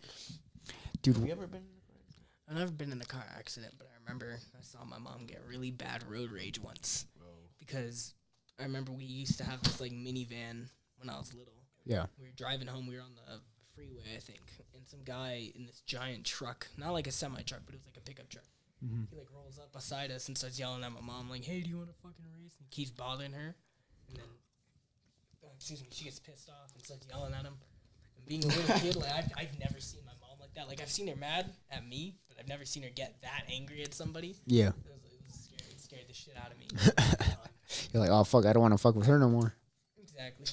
dude. Have you ever been in a car accident? I've never been in a car accident, but I remember I saw my mom get really bad road rage once Bro. because I remember we used to have this like minivan when I was little. Yeah. We were driving home. We were on the freeway, I think, and some guy in this giant truck, not like a semi truck, but it was like a pickup truck. Mhm. He like rolls up beside us and starts yelling at my mom, like, "Hey, do you want to fucking race?" And keeps bothering her, and then, excuse me, she gets pissed off and starts yelling at him. And being a little kid, like I've never seen my mom like that. Like I've seen her mad at me, but I've never seen her get that angry at somebody. Yeah. It was scary. It scared the shit out of me. You're like, oh fuck, I don't want to fuck with her no more. Exactly.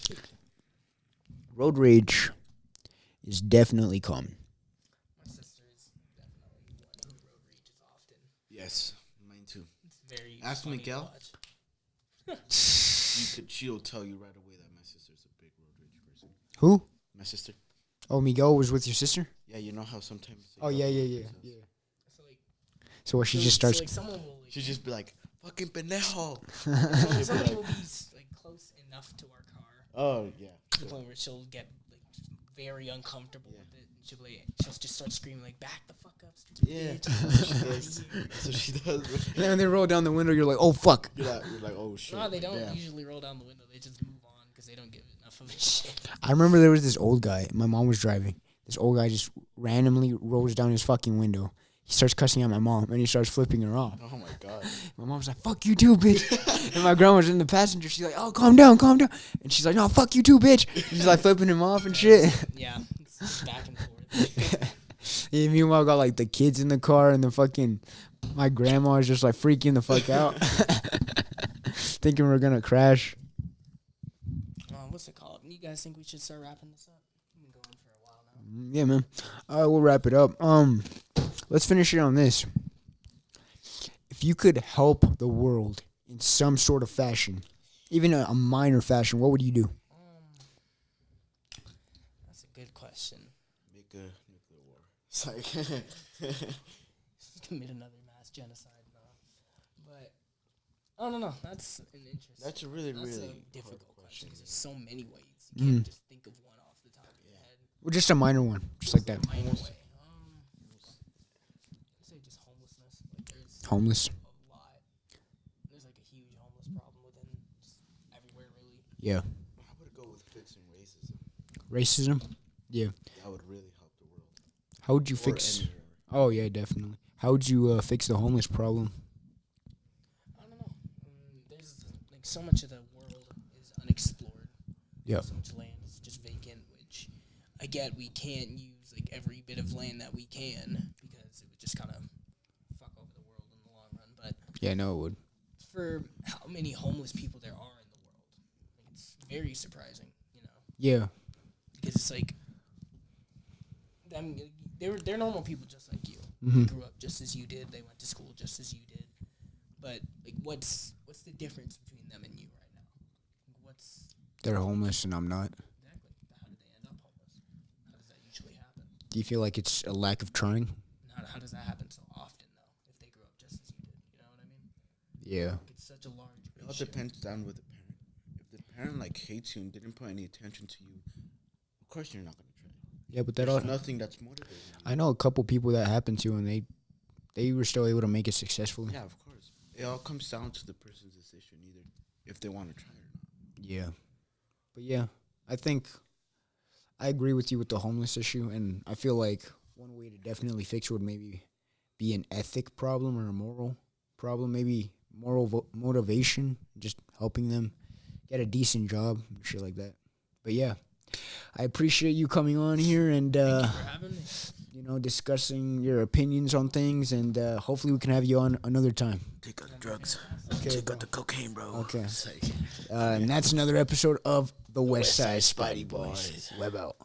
Road rage is definitely common. My sister is definitely one who road rages often. Yes, mine too. It's very Ask funny to Miguel. watch. She'll tell you right away that my sister's a big road rage person. Who? My sister. Oh, Miguel was with your sister? Yeah, you know how sometimes. they Oh, go yeah. themselves? So like, So what, she just starts... like someone will like, She'd just be like, "Fucking pendejo." somebody will be like close enough to our car Oh yeah. to the point where she'll get like very uncomfortable with it. And she'll just start screaming like, "Back the fuck up, stupid Yeah. bitch!" So she does. And then when they roll down the window, you're like, oh, fuck. You're like, oh shit. No, they like, don't damn. usually roll down the window. They just move on because they don't give enough of a shit. I remember there was this old guy. My mom was driving. This old guy just randomly rolls down his fucking window. He starts cussing at my mom, and he starts flipping her off. Oh my god. My mom's like, fuck you too, bitch. And my grandma's in the passenger. She's like, oh, calm down, calm down. And she's like, no, fuck you too, bitch. And she's like flipping him off and shit. Yeah, it's back and forth. Yeah, meanwhile, got like the kids in the car, and the fucking... My grandma is just like freaking the fuck out. Thinking we're going to crash. What's it called? You guys think we should start wrapping this up? We've been going for a while now. Yeah, man. All right, we'll wrap it up. Let's finish it on this. If you could help the world in some sort of fashion, even a minor fashion, what would you do? That's a good question. Make a nuclear war. It's like. Commit another mass genocide, no. But I don't know. That's an interesting. That's a really That's really a difficult hard question question. because there's so many ways. You can't just think of one off the top of your head. Well, just a minor one, just like that. Minor way. I'd say just homelessness. Like there's Homeless. a lot. There's like a huge homeless problem within just everywhere, really. Yeah. I would go with fixing racism. Racism? Yeah. That would really help the world. How would you Or fix... anywhere. Oh, yeah, definitely. How would you fix the homeless problem? I don't know. There's like so much of the world is unexplored. Yeah. So much land is just vacant, which I get we can't use like every bit of land that we can because it would just kind of fuck over the world in the long run. But Yeah, no, it would. for how many homeless people there are in the world, like, it's very surprising, you know, Yeah. because it's like them. They're normal people just like you. Mm-hmm. They grew up just as you did. They went to school just as you did. But like, what's the difference between them and you right now? Like, what's They're homeless and I'm not. exactly? How do they end up homeless? How does that usually happen? Do you feel like it's a lack of trying? How does that happen so often though? If they grew up just as you did, you know what I mean? Yeah. Like, it's such a large. It all issue. depends down with the parent. If the parent like hates you and didn't put any attention to you, of course you're not gonna try. Yeah, but that There's all... nothing that's motivating you. I know a couple people that happened to and they were still able to make it successfully. Yeah, of course. It all comes down to the person's decision, either if they want to try or not. Yeah. But yeah, I think I agree with you with the homeless issue, and I feel like one way to definitely fix it would maybe be an ethic problem or a moral problem, maybe moral motivation, just helping them get a decent job and shit like that. But yeah, I appreciate you coming on here and Thank you for having me. you know, discussing your opinions on things, and hopefully we can have you on another time. Take out the drugs. Okay, Take bro. out the cocaine, bro. Okay. It's like, And that's another episode of the West Side West Side Spidey Spidey Boys. Boys. Web out.